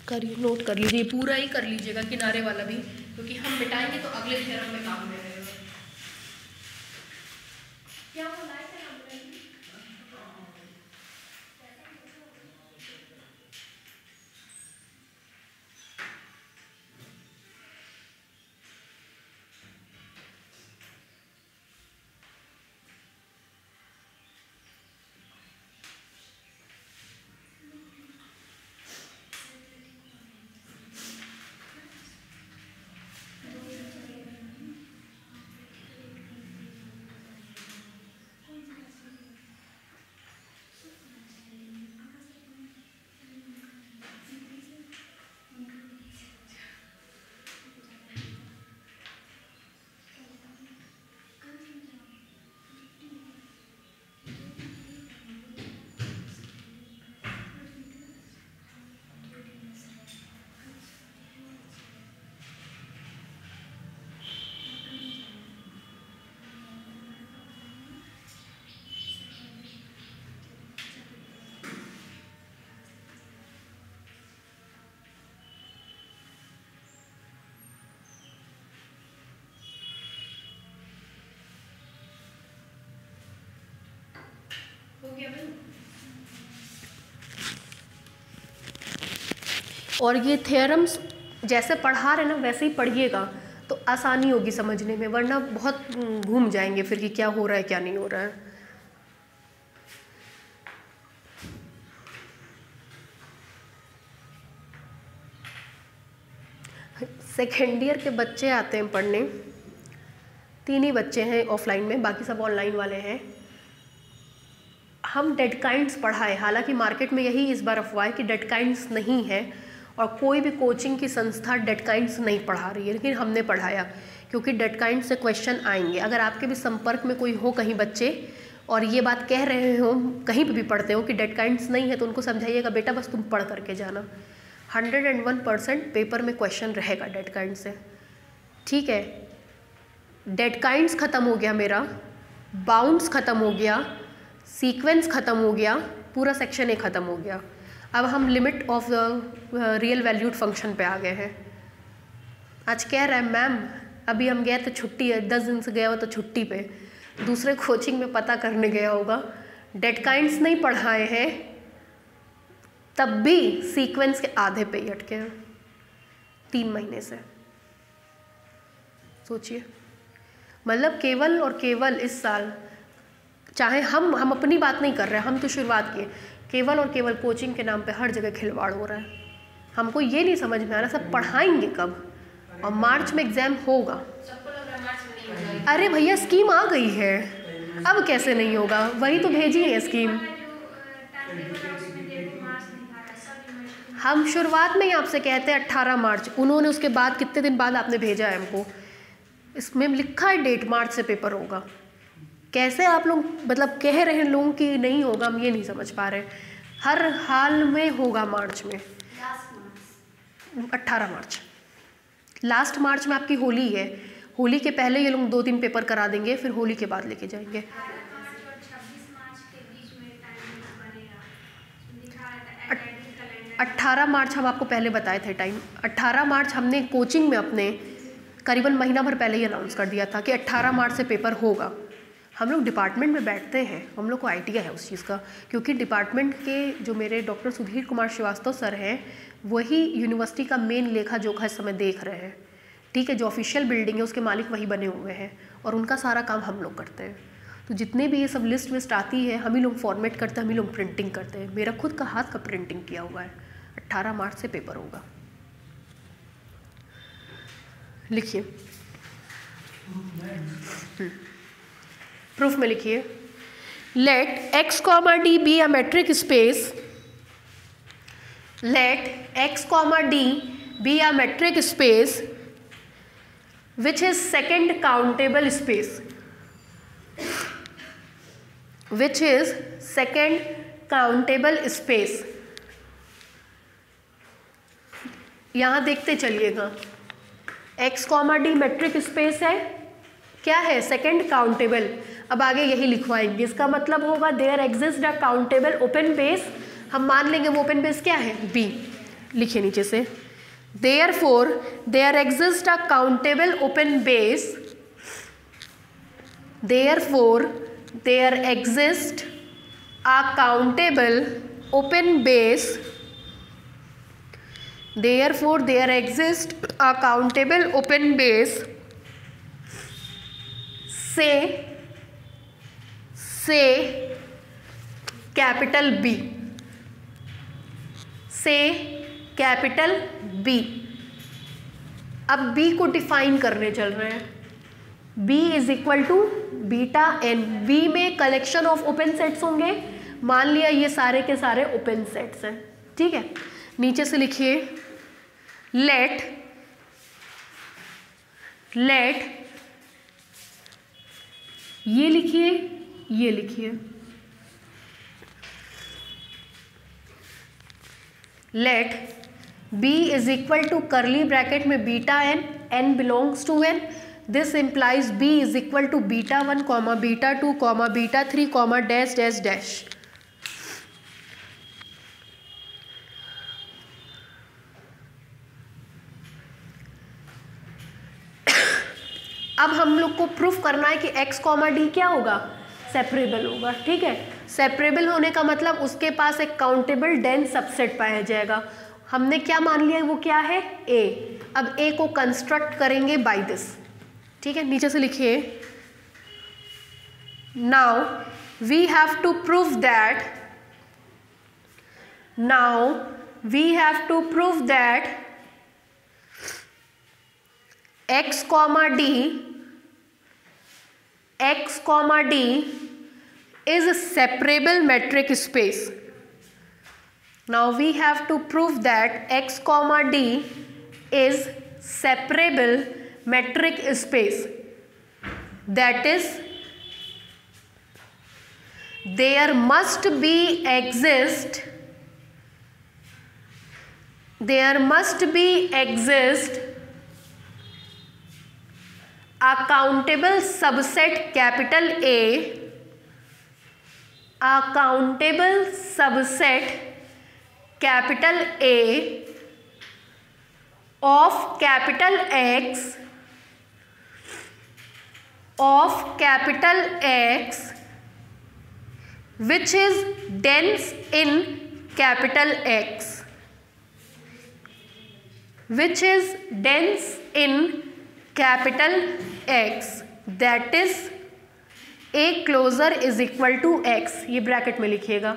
करिए, नोट कर लीजिए, पूरा ही कर लीजिएगा, किनारे वाला भी, क्योंकि हम मिटाएंगे तो अगले थ्योरम में काम में रहेगा। क्या बोला है और ये थ्योरम्स जैसे पढ़ा रहे ना वैसे ही पढ़िएगा तो आसानी होगी समझने में, वरना बहुत घूम जाएंगे फिर कि क्या हो रहा है क्या नहीं हो रहा है। सेकेंड ईयर के बच्चे आते हैं पढ़ने, 3 ही बच्चे हैं ऑफलाइन में, बाकी सब ऑनलाइन वाले हैं। हम डेड काइंड्स पढ़ाए, हालांकि मार्केट में यही इस बार अफवाह है कि डेड काइंड्स नहीं है और कोई भी कोचिंग की संस्था डेड काइंड्स नहीं पढ़ा रही है, लेकिन हमने पढ़ाया क्योंकि डेड काइंड से क्वेश्चन आएंगे। अगर आपके भी संपर्क में कोई हो कहीं बच्चे और ये बात कह रहे हो, कहीं पर भी पढ़ते हो कि डेड काइंड्स नहीं है, तो उनको समझाइएगा बेटा बस तुम पढ़ करके जाना, 101% पेपर में क्वेश्चन रहेगा डेड काइंड से, ठीक है। डेड काइंड्स ख़त्म हो गया मेरा, बाउंड्स ख़त्म हो गया, सीक्वेंस ख़त्म हो गया, पूरा सेक्शन 1 ख़त्म हो गया। अब हम limit of the real valued function पे आ गए हैं। आज कह रहा है मैम अभी हम गए थे छुट्टी है, 10 दिन से गया हुआ तो छुट्टी पे, दूसरे कोचिंग में पता करने गया होगा, डेड काइंड्स नहीं पढ़ाए हैं, तब भी सीक्वेंस के आधे पे ही अटके हैं 3 महीने से। सोचिए, मतलब केवल और केवल इस साल, चाहे हम अपनी बात नहीं कर रहे हैं, हम तो शुरुआत किए, केवल और केवल कोचिंग के नाम पे हर जगह खिलवाड़ हो रहा है। हमको ये नहीं समझ में आ रहा सब पढ़ाएंगे कब, और मार्च में एग्जाम होगा। अरे भैया स्कीम आ गई है, अब कैसे नहीं होगा, वही तो भेजी है स्कीम। हम शुरुआत में ही आपसे कहते हैं 18 मार्च, उन्होंने उसके बाद कितने दिन बाद आपने भेजा है हमको, इसमें लिखा है डेट मार्च से पेपर होगा। कैसे आप लोग मतलब कह रहे हैं लोगों कि नहीं होगा, हम ये नहीं समझ पा रहे। हर हाल में होगा मार्च में, 18 मार्च, लास्ट मार्च में आपकी होली है, होली के पहले ये लोग 2-3 पेपर करा देंगे, फिर होली के बाद लेके जाएंगे। 18 मार्च हम आपको पहले बताए थे टाइम, 18 मार्च हमने कोचिंग में अपने करीबन महीना भर पहले ही अनाउंस कर दिया था कि 18 मार्च से पेपर होगा। हम लोग डिपार्टमेंट में बैठते हैं, हम लोग को आइडिया है उस चीज़ का, क्योंकि डिपार्टमेंट के जो मेरे डॉक्टर सुधीर कुमार श्रीवास्तव सर हैं, वही यूनिवर्सिटी का मेन लेखा जोखा इस समय देख रहे हैं, ठीक है। जो ऑफिशियल बिल्डिंग है उसके मालिक वही बने हुए हैं और उनका सारा काम हम लोग करते हैं। तो जितने भी ये सब लिस्ट विस्ट आती है हम ही लोग फॉर्मेट करते हैं, हम ही लोग प्रिंटिंग करते हैं। मेरा खुद का हाथ का प्रिंटिंग किया हुआ है, 18 मार्च से पेपर होगा। लिखिए प्रूफ में लिखिए, let x, d be a metric space, let x, d be a metric space which is second countable space, which is second countable space। यहाँ देखते चलिएगा, x, d मेट्रिक स्पेस है, क्या है, सेकेंड काउंटेबल। अब आगे यही लिखवाएंगे, इसका मतलब होगा there exist a countable open base, हम मान लेंगे वो ओपन बेस क्या है, b। लिखिए नीचे से, therefore there exists a countable open base, therefore there exists a countable open base, therefore there exists a countable open base say capital B, say capital B। अब B को define करने चल रहे हैं, B is equal to beta N. B में collection of open sets होंगे, मान लिया ये सारे के सारे ओपन सेट्स हैं, ठीक है। नीचे से लिखिए, लेट ये लिखिए, ये लिखिए, let B is equal to curly bracket में beta N, N belongs to N, this implies B is equal to beta 1 comma beta 2 comma beta 3 comma dash dash dash. अब हम लोग को प्रूफ करना है कि x, d क्या होगा, सेपरेबल होगा, ठीक है। सेपरेबल होने का मतलब उसके पास एक काउंटेबल डेंस सबसेट पाया जाएगा। हमने क्या मान लिया, वो क्या है, a। अब a को कंस्ट्रक्ट करेंगे बाय दिस, ठीक है। नीचे से लिखिए, now we have to prove that, now we have to prove that x, d is a separable metric space. Now we have to prove that x, d is separable metric space. That is, there must be exist a countable subset capital A, a countable subset capital A of capital X, which is dense in capital X, which is dense in capital X, that is A closure is equal to X। ये bracket में लिखिएगा,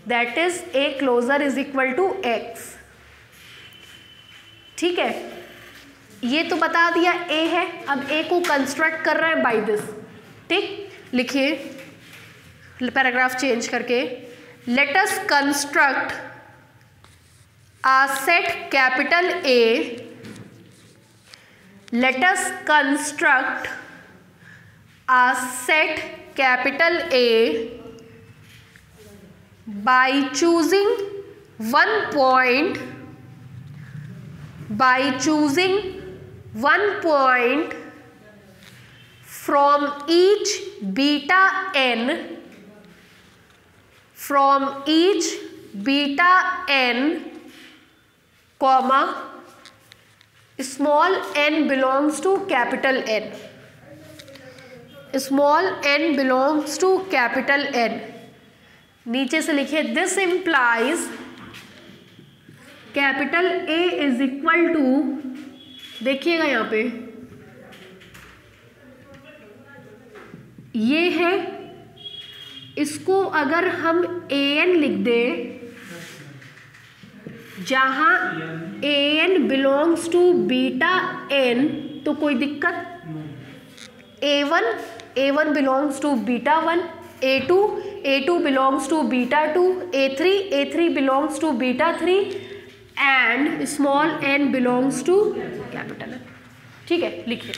that is A closure is equal to X, ठीक है। ये तो बता दिया A है, अब A को कंस्ट्रक्ट कर रहे हैं बाय दिस, ठीक। लिखिए पैराग्राफ चेंज करके, let us construct a set capital A, let us construct a set capital A by choosing one point from each beta n comma small n belongs to capital N, small n belongs to capital N। नीचे से लिखिए, this implies capital A is equal to, देखिएगा यहाँ पे ये है इसको अगर हम an लिख दें, जहाँ an belongs to beta n, तो कोई दिक्कत? a1 belongs to beta 1, a2 belongs to beta 2, a3 belongs to beta 3 and small n belongs to capital n। ठीक है, लिखिए,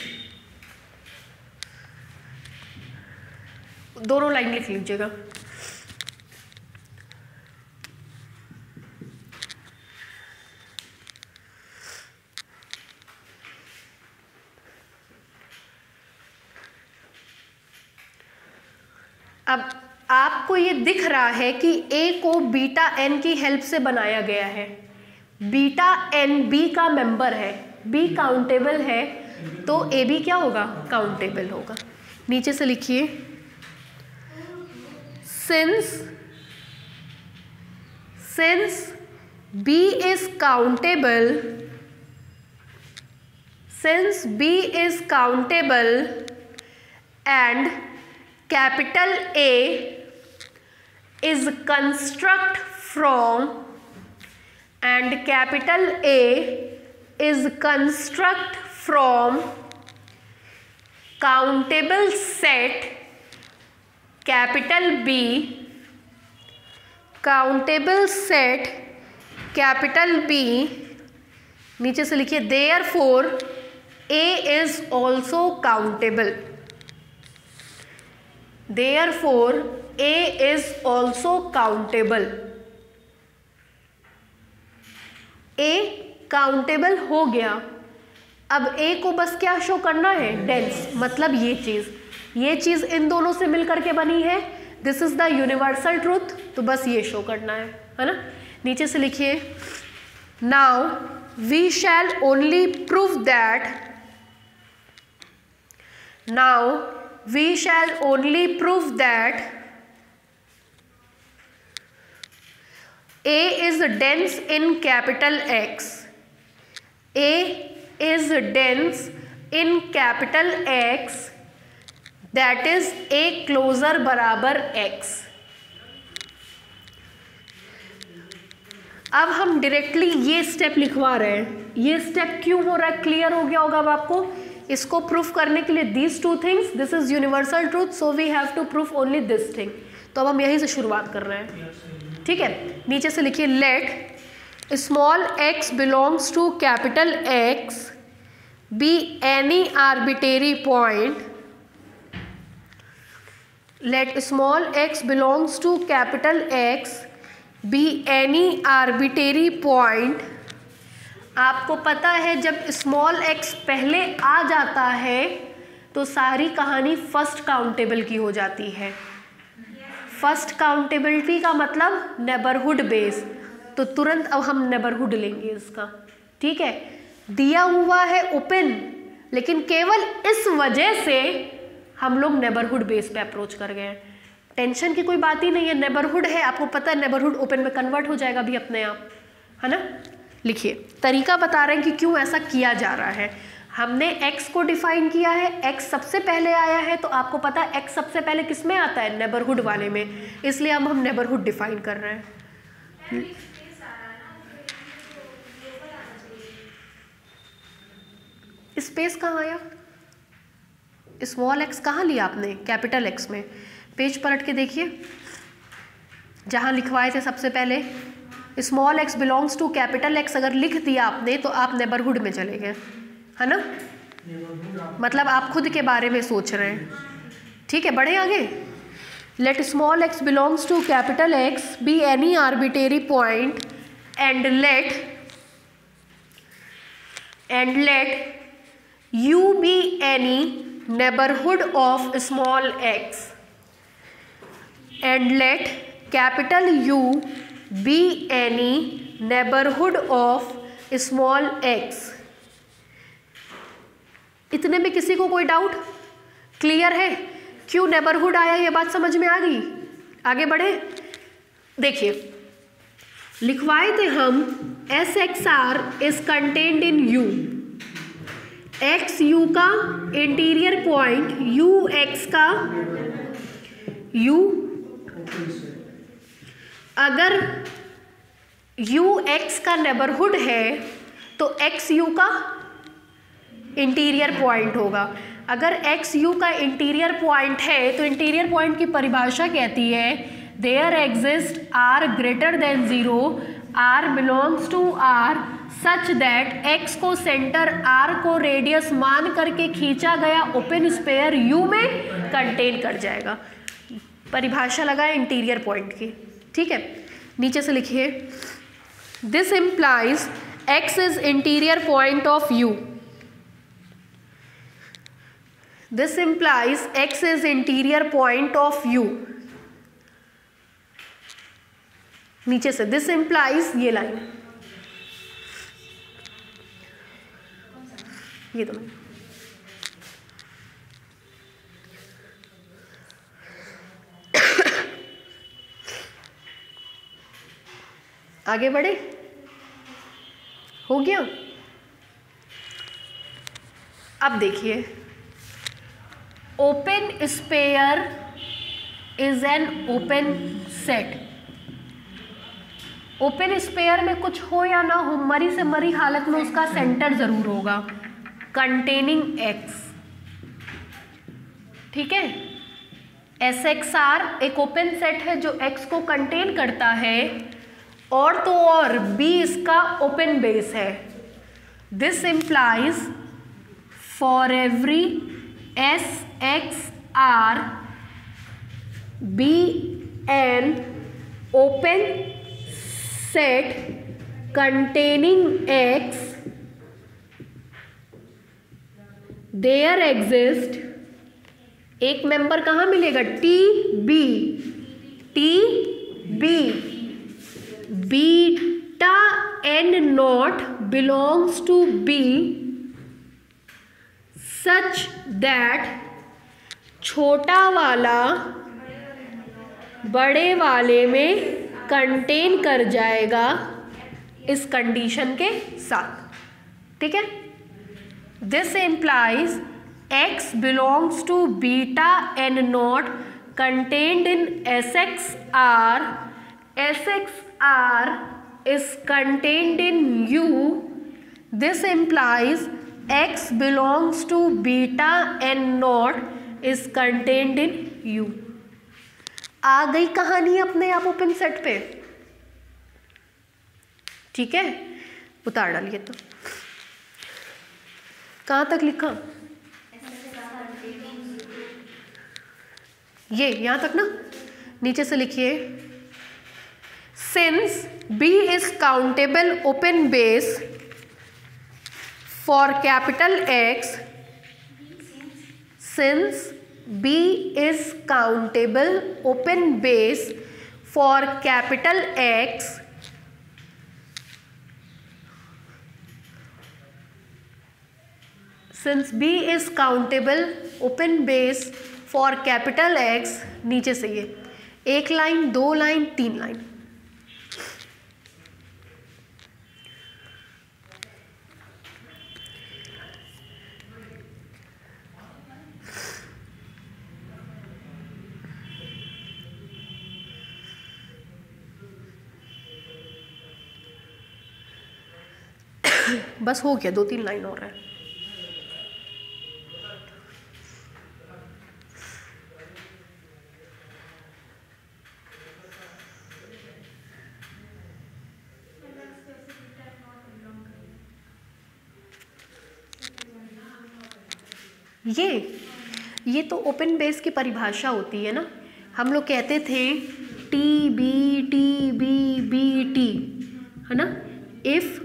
दोनों लाइन लिख लीजिएगा। अब आपको ये दिख रहा है कि a को बीटा n की हेल्प से बनाया गया है। बीटा n b का मेंबर है, b काउंटेबल है, तो a b क्या होगा? काउंटेबल होगा। नीचे से लिखिए, since b is countable, and capital A is construct from countable set capital B, नीचे से लिखिए therefore A is also countable, A countable हो गया। अब A को बस क्या शो करना है? डेंस, मतलब ये चीज़ इन दोनों से मिलकर के बनी है, this is the universal truth, तो बस ये शो करना है ना। नीचे से लिखिए, now we shall only prove that A is dense in capital X. That is A closer बराबर X। अब हम डायरेक्टली ये स्टेप लिखवा रहे हैं। ये स्टेप क्यों हो रहा है? क्लियर हो गया होगा अब आपको। इसको प्रूफ करने के लिए these two things, this is universal truth, so we have to prove only this thing। तो अब हम यहीं से शुरुआत कर रहे हैं, ठीक है। नीचे से लिखिए, let small x belongs to capital X be any arbitrary point, let small x belongs to capital X be any arbitrary point। आपको पता है जब स्मॉल x पहले आ जाता है तो सारी कहानी फर्स्ट काउंटेबल की हो जाती है। फर्स्ट काउंटेबिलिटी का मतलब नेबरहुड बेस, तो तुरंत अब हम नेबरहुड लेंगे इसका, ठीक है। दिया हुआ है ओपन, लेकिन केवल इस वजह से हम लोग नेबरहुड बेस पे अप्रोच कर गए हैं। टेंशन की कोई बात ही नहीं है, नेबरहुड है, आपको पता है नेबरहुड ओपन में कन्वर्ट हो जाएगा भी अपने आप, है ना। लिखिए, तरीका बता रहे हैं कि क्यों ऐसा किया जा रहा है। हमने x को डिफाइन किया है, x सबसे पहले आया है, तो आपको पता है x सबसे पहले किस में आता है? नेबरहुड वाले में, इसलिए अब हम नेबरहुड डिफाइन कर रहे हैं। स्पेस कहाँ आया? स्मॉल x कहाँ लिया आपने? कैपिटल X में। पेज पलट के देखिए, जहाँ लिखवाए थे सबसे पहले small x belongs to capital X, अगर लिख दिया आपने तो आप नेबरहुड में चले गए, है ना। मतलब आप खुद के बारे में सोच रहे हैं, ठीक है। बढ़े आगे, let small x belongs to capital X be any arbitrary point and let u be any neighborhood of small x, and let capital U be any neighborhood of small x। इतने में किसी को कोई डाउट? क्लियर है क्यों neighbourhood आया? ये बात समझ में आ गई? आगे बढ़े, देखिए, लिखवाए थे हम SXR is contained in U, X U का इंटीरियर पॉइंट, यू एक्स का अगर यू एक्स का नेबरहुड है तो एक्स यू का इंटीरियर पॉइंट होगा। अगर एक्स यू का इंटीरियर पॉइंट है तो इंटीरियर पॉइंट की परिभाषा कहती है there exist R greater than 0, R belongs to R such that X को सेंटर आर को रेडियस मान करके खींचा गया ओपन स्पेयर यू में कंटेन कर जाएगा। परिभाषा लगाए इंटीरियर पॉइंट की, ठीक है। नीचे से लिखिए this implies x is interior point of you. This implies x is interior point of you. नीचे से दिस इम्प्लाइज ये लाइन, ये तो आगे बढ़े, हो गया। अब देखिए open sphere is an open set. Open spare में कुछ हो या ना हो, मरी से मरी हालत में उसका सेंटर जरूर होगा कंटेनिंग एक्स, ठीक है। एस एक्स आर एक ओपन सेट है जो एक्स को कंटेन करता है, और तो और बी इसका ओपन बेस है। This implies for every S X R B N open set containing X there exist, एक मेंबर कहाँ मिलेगा, T B, T B beta N not belongs to B such that छोटा वाला बड़े वाले में कंटेन कर जाएगा इस कंडीशन के साथ, ठीक है। This implies X belongs to beta N not contained in S X R, S X R is contained in U. This implies X belongs to beta n naught is contained in U. आ गई कहानी अपने आप open set पे, ठीक है। उतार डालिए तो कहाँ तक लिखा, ये यहाँ तक ना। नीचे से लिखिए since B is countable open base for capital X, since B is countable open base for capital X, since B is countable open base for capital X, नीचे से ये एक लाइन, दो लाइन, तीन लाइन, बस हो गया, दो तीन लाइन और है। ये तो ओपन बेस की परिभाषा होती है ना। हम लोग कहते थे टी बी टी, है ना। इफ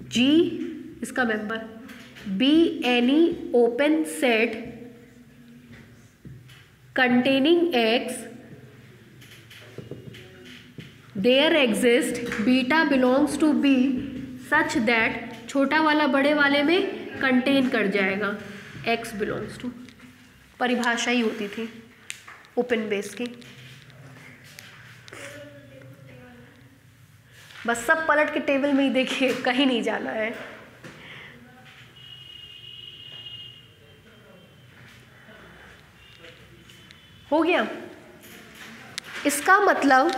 जी इसका member, B any open set containing X, there exist beta belongs to B such that छोटा वाला बड़े वाले में कंटेन कर जाएगा एक्स बिलोंग्स टू। परिभाषा ही होती थी ओपन बेस की। बस सब पलट के टेबल में ही देखिए, कहीं नहीं जाना है। हो गया। इसका मतलब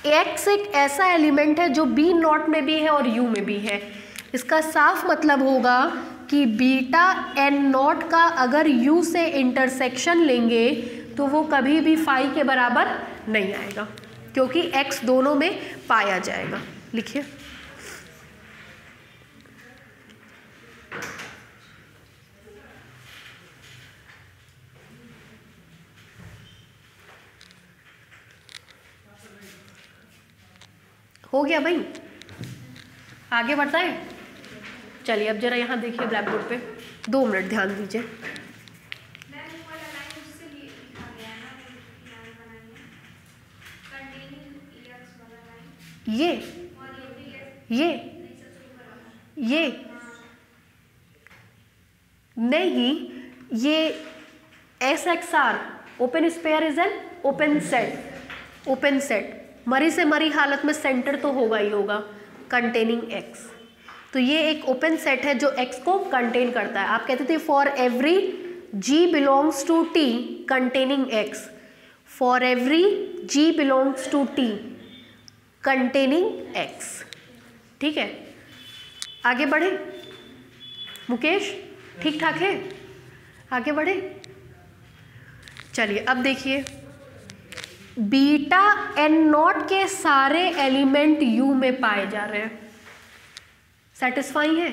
एक्स एक ऐसा एलिमेंट है जो बी नॉट में भी है और यू में भी है। इसका साफ मतलब होगा कि बीटा एन नॉट का अगर यू से इंटरसेक्शन लेंगे तो वो कभी भी फाई के बराबर नहीं आएगा, क्योंकि एक्स दोनों में पाया जाएगा। लिखिए, हो गया भाई, आगे बढ़ता है। चलिए अब जरा यहाँ देखिए ब्लैक बोर्ड पे, 2 मिनट ध्यान दीजिए। ये नहीं, ये S X R open sphere is an open set. Open set मरी से मरी हालत में सेंटर तो होगा ही होगा, कंटेनिंग एक्स। तो ये एक ओपन सेट है जो एक्स को कंटेन करता है। आप कहते थे for every G belongs to T containing X, for every G belongs to T containing X. ठीक है, आगे बढ़े मुकेश, ठीक ठाक है, आगे बढ़े। चलिए अब देखिए, बीटा एन नॉट के सारे एलिमेंट यू में पाए जा रहे हैं। सेटिस्फाई है?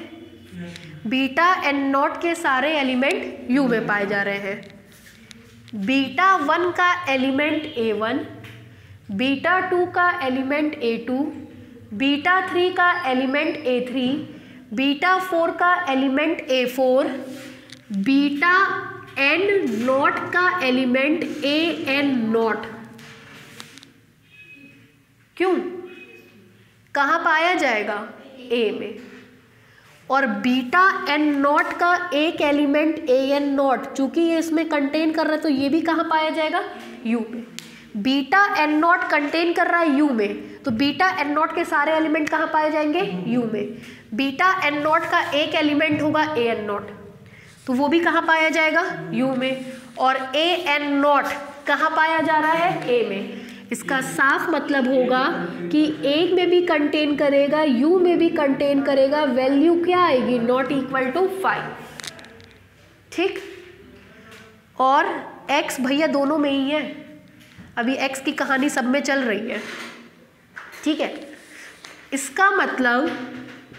बीटा एन नॉट के सारे एलिमेंट यू में पाए जा रहे हैं। बीटा 1 का एलिमेंट A1, बीटा 2 का एलिमेंट A2, बीटा 3 का एलिमेंट A3, बीटा 4 का element A4, beta N not का एलिमेंट AN नॉट। क्यों? कहाँ पाया जाएगा? A में। और बीटा एन नॉट का एक एलिमेंट AN नॉट, चूंकि ये इसमें कंटेन कर रहा है तो ये भी कहाँ पाया जाएगा? U में। बीटा एन नॉट कंटेन कर रहा है U में, तो बीटा एन नॉट के सारे एलिमेंट कहाँ पाए जाएंगे? U में। बीटा एन नॉट का एक एलिमेंट होगा AN नॉट, तो वो भी कहाँ पाया जाएगा? U में। और AN नॉट कहाँ पाया जा रहा है? A में। इसका साफ मतलब होगा कि एक में भी कंटेन करेगा, U में भी कंटेन करेगा, वैल्यू क्या आएगी? Not equal to 5। ठीक, और X भैया दोनों में ही है, अभी X की कहानी सब में चल रही है। ठीक है, इसका मतलब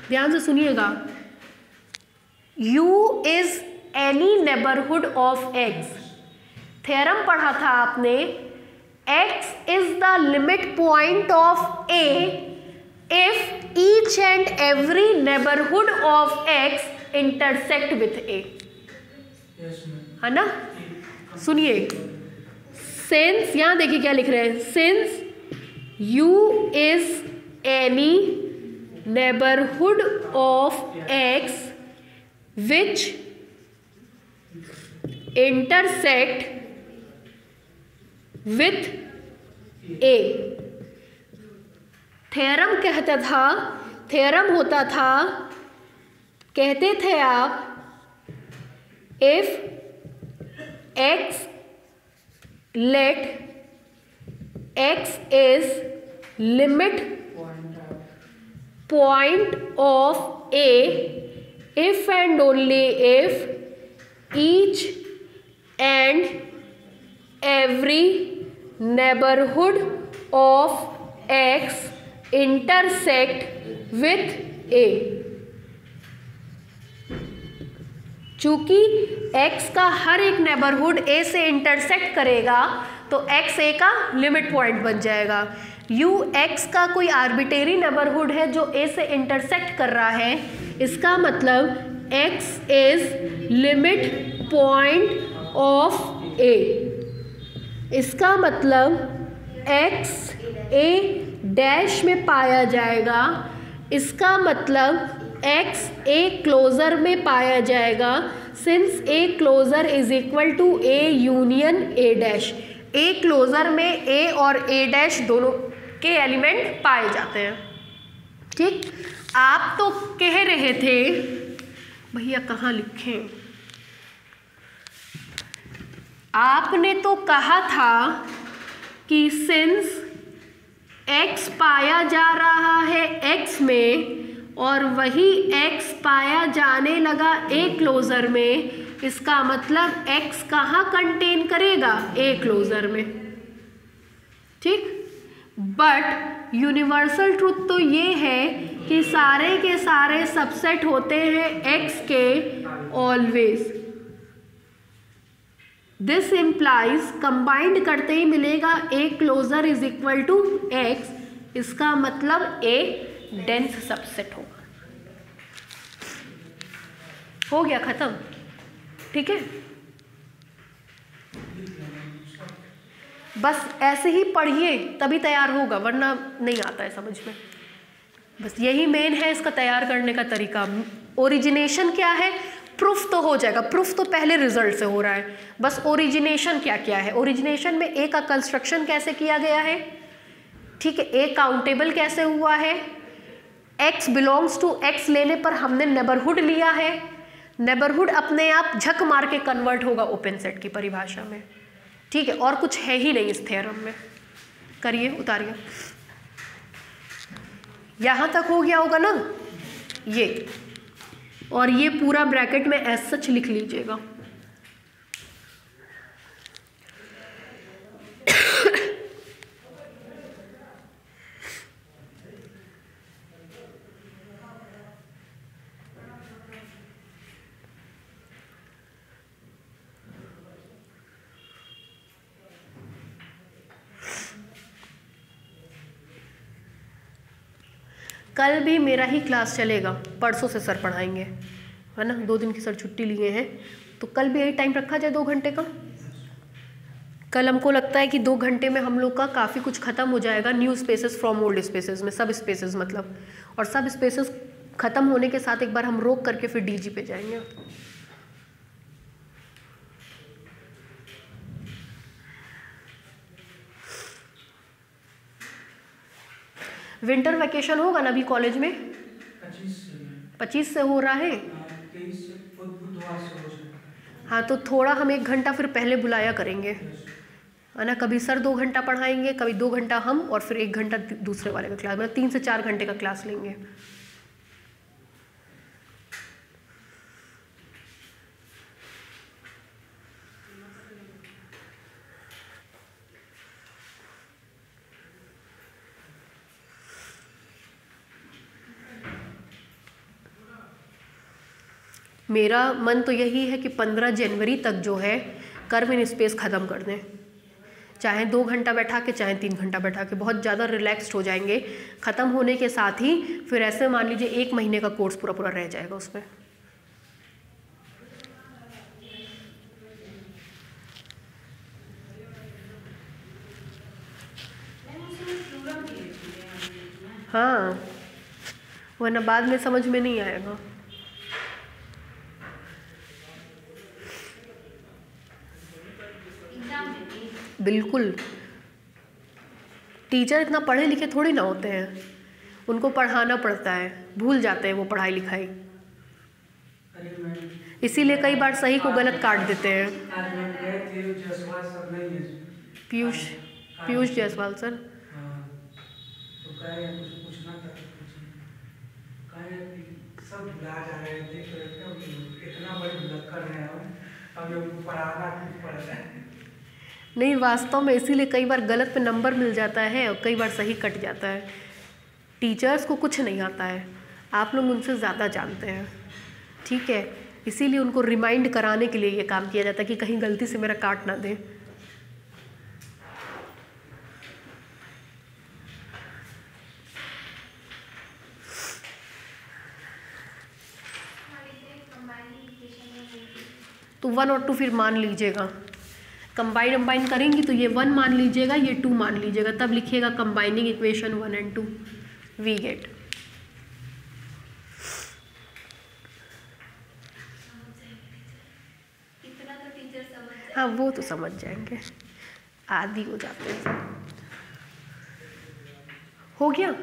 ध्यान से सुनिएगा, U is any neighbourhood of X। Theorem पढ़ा था आपने, X is the limit point of A if each and every neighborhood of X intersect with A। है ना? सुनिए, since यहाँ देखिए क्या लिख रहे हैं, since U is any neighborhood of X which intersect with A। Theorem कहता था, थ्योरम होता था, कहते थे आप, if X let X is limit point of A if and only if each and every neighborhood of X intersect with A। चूंकि X का हर एक नेबरहुड A से इंटरसेक्ट करेगा तो X A का लिमिट पॉइंट बन जाएगा। U X का कोई आर्बिट्रेरी नेबरहुड है जो A से इंटरसेक्ट कर रहा है, इसका मतलब X is limit point of A। इसका मतलब X A डैश में पाया जाएगा, इसका मतलब X A क्लोजर में पाया जाएगा, since A closure is equal to A union A dash. A closure में A और A डैश दोनों के एलिमेंट पाए जाते हैं। ठीक, आप तो कह रहे थे भैया कहाँ लिखें, आपने तो कहा था कि सिंस x पाया जा रहा है x में और वही x पाया जाने लगा a क्लोजर में, इसका मतलब x कहाँ कंटेन करेगा, a क्लोजर में। ठीक, बट यूनिवर्सल ट्रुथ तो ये है कि सारे के सारे सबसेट होते हैं x के ऑलवेज। दिस इम्प्लाइज कंबाइंड करते ही मिलेगा a closure is equal to x, इसका मतलब a डेंस सबसेट होगा। हो गया खत्म, ठीक है। बस ऐसे ही पढ़िए तभी तैयार होगा, वरना नहीं आता है समझ में। बस यही मेन है इसका तैयार करने का तरीका। ओरिजिनेशन क्या है, प्रूफ तो हो जाएगा, प्रूफ तो पहले रिजल्ट से हो रहा है, बस ओरिजिनेशन क्या क्या है। ओरिजिनेशन में ए का कंस्ट्रक्शन कैसे किया गया है, ठीक है, ए काउंटेबल कैसे हुआ है, x बिलोंग्स टू x लेने पर हमने नेबरहुड लिया है, नेबरहुड अपने आप झक मार के कन्वर्ट होगा ओपन सेट की परिभाषा में, ठीक है, और कुछ है ही नहीं इस थ्योरम में। करिए, उतारिए, यहां तक हो गया होगा ना ये, और ये पूरा ब्रैकेट में एज सच लिख लीजिएगा। कल भी मेरा ही क्लास चलेगा, परसों से सर पढ़ाएंगे, है ना, 2 दिन की सर छुट्टी लिए हैं, तो कल भी यही टाइम रखा जाए 2 घंटे का। कल हमको लगता है कि 2 घंटे में हम लोग का काफ़ी कुछ ख़त्म हो जाएगा new spaces from old spaces में, सब स्पेसेस मतलब, और सब स्पेसेस ख़त्म होने के साथ एक बार हम रोक करके फिर डीजी पे जाएंगे। विंटर वैकेशन होगा ना अभी कॉलेज में, 25 से हो रहा है, 23 से बुधवार से हो जाएगा। हाँ, तो थोड़ा हम 1 घंटा फिर पहले बुलाया करेंगे, है ना, कभी सर 2 घंटा पढ़ाएंगे, कभी 2 घंटा हम, और फिर 1 घंटा दूसरे वाले का क्लास, मतलब 3 से 4 घंटे का क्लास लेंगे। मेरा मन तो यही है कि 15 जनवरी तक जो है कर्व इन स्पेस ख़त्म कर दें, चाहे 2 घंटा बैठा के चाहे 3 घंटा बैठा के, बहुत ज़्यादा रिलैक्स्ड हो जाएंगे। ख़त्म होने के साथ ही फिर ऐसे मान लीजिए 1 महीने का कोर्स पूरा पूरा रह जाएगा उसमें। हाँ, वरना बाद में समझ में नहीं आएगा। बिल्कुल, टीचर इतना पढ़े लिखे थोड़ी ना होते हैं, उनको पढ़ाना पड़ता है, भूल जाते हैं वो पढ़ाई लिखाई, इसीलिए कई बार सही को गलत काट देते हैं। पीयूष जायसवाल सर, सब भुला जा रहे हैं, देख रहे हैं इतना बड़े भुलक्कड़ हैं हम, अभी उनको पढ़ाना पड़ता है। नहीं, वास्तव में इसीलिए कई बार गलत पे नंबर मिल जाता है और कई बार सही कट जाता है। टीचर्स को कुछ नहीं आता है, आप लोग उनसे ज़्यादा जानते हैं, ठीक है, इसीलिए उनको रिमाइंड कराने के लिए ये काम किया जाता है कि कहीं गलती से मेरा काट ना दें। तो 1 और 2 फिर मान लीजिएगा, कंबाइन करेंगी तो ये 1 मान लीजिएगा, ये 2 मान लीजिएगा, तब लिखिएगा combining equation 1 and 2 we get. हाँ, वो तो समझ जाएंगे, आदि हो जाते हैं। हो गया।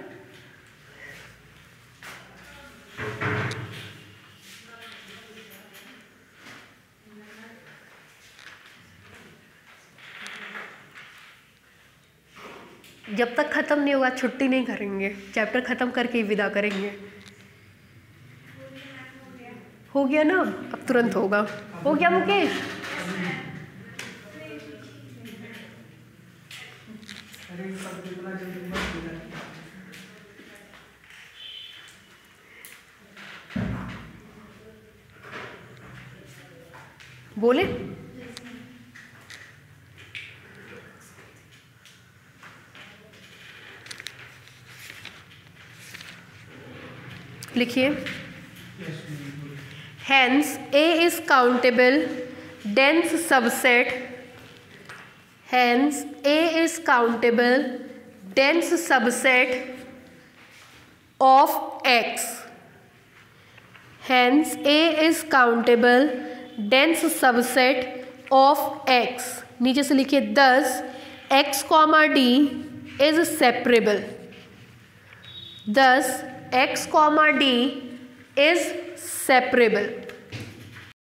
जब तक ख़त्म नहीं होगा छुट्टी नहीं करेंगे, चैप्टर ख़त्म करके ही विदा करेंगे। हो गया ना, अब तुरंत होगा। हो गया मुकेश? बोले लिखिए। Hence A is countable dense subset. Hence A is countable dense subset of X. Hence A is countable dense subset of X. नीचे से लिखिए thus X, D is separable. Thus X, D is separable.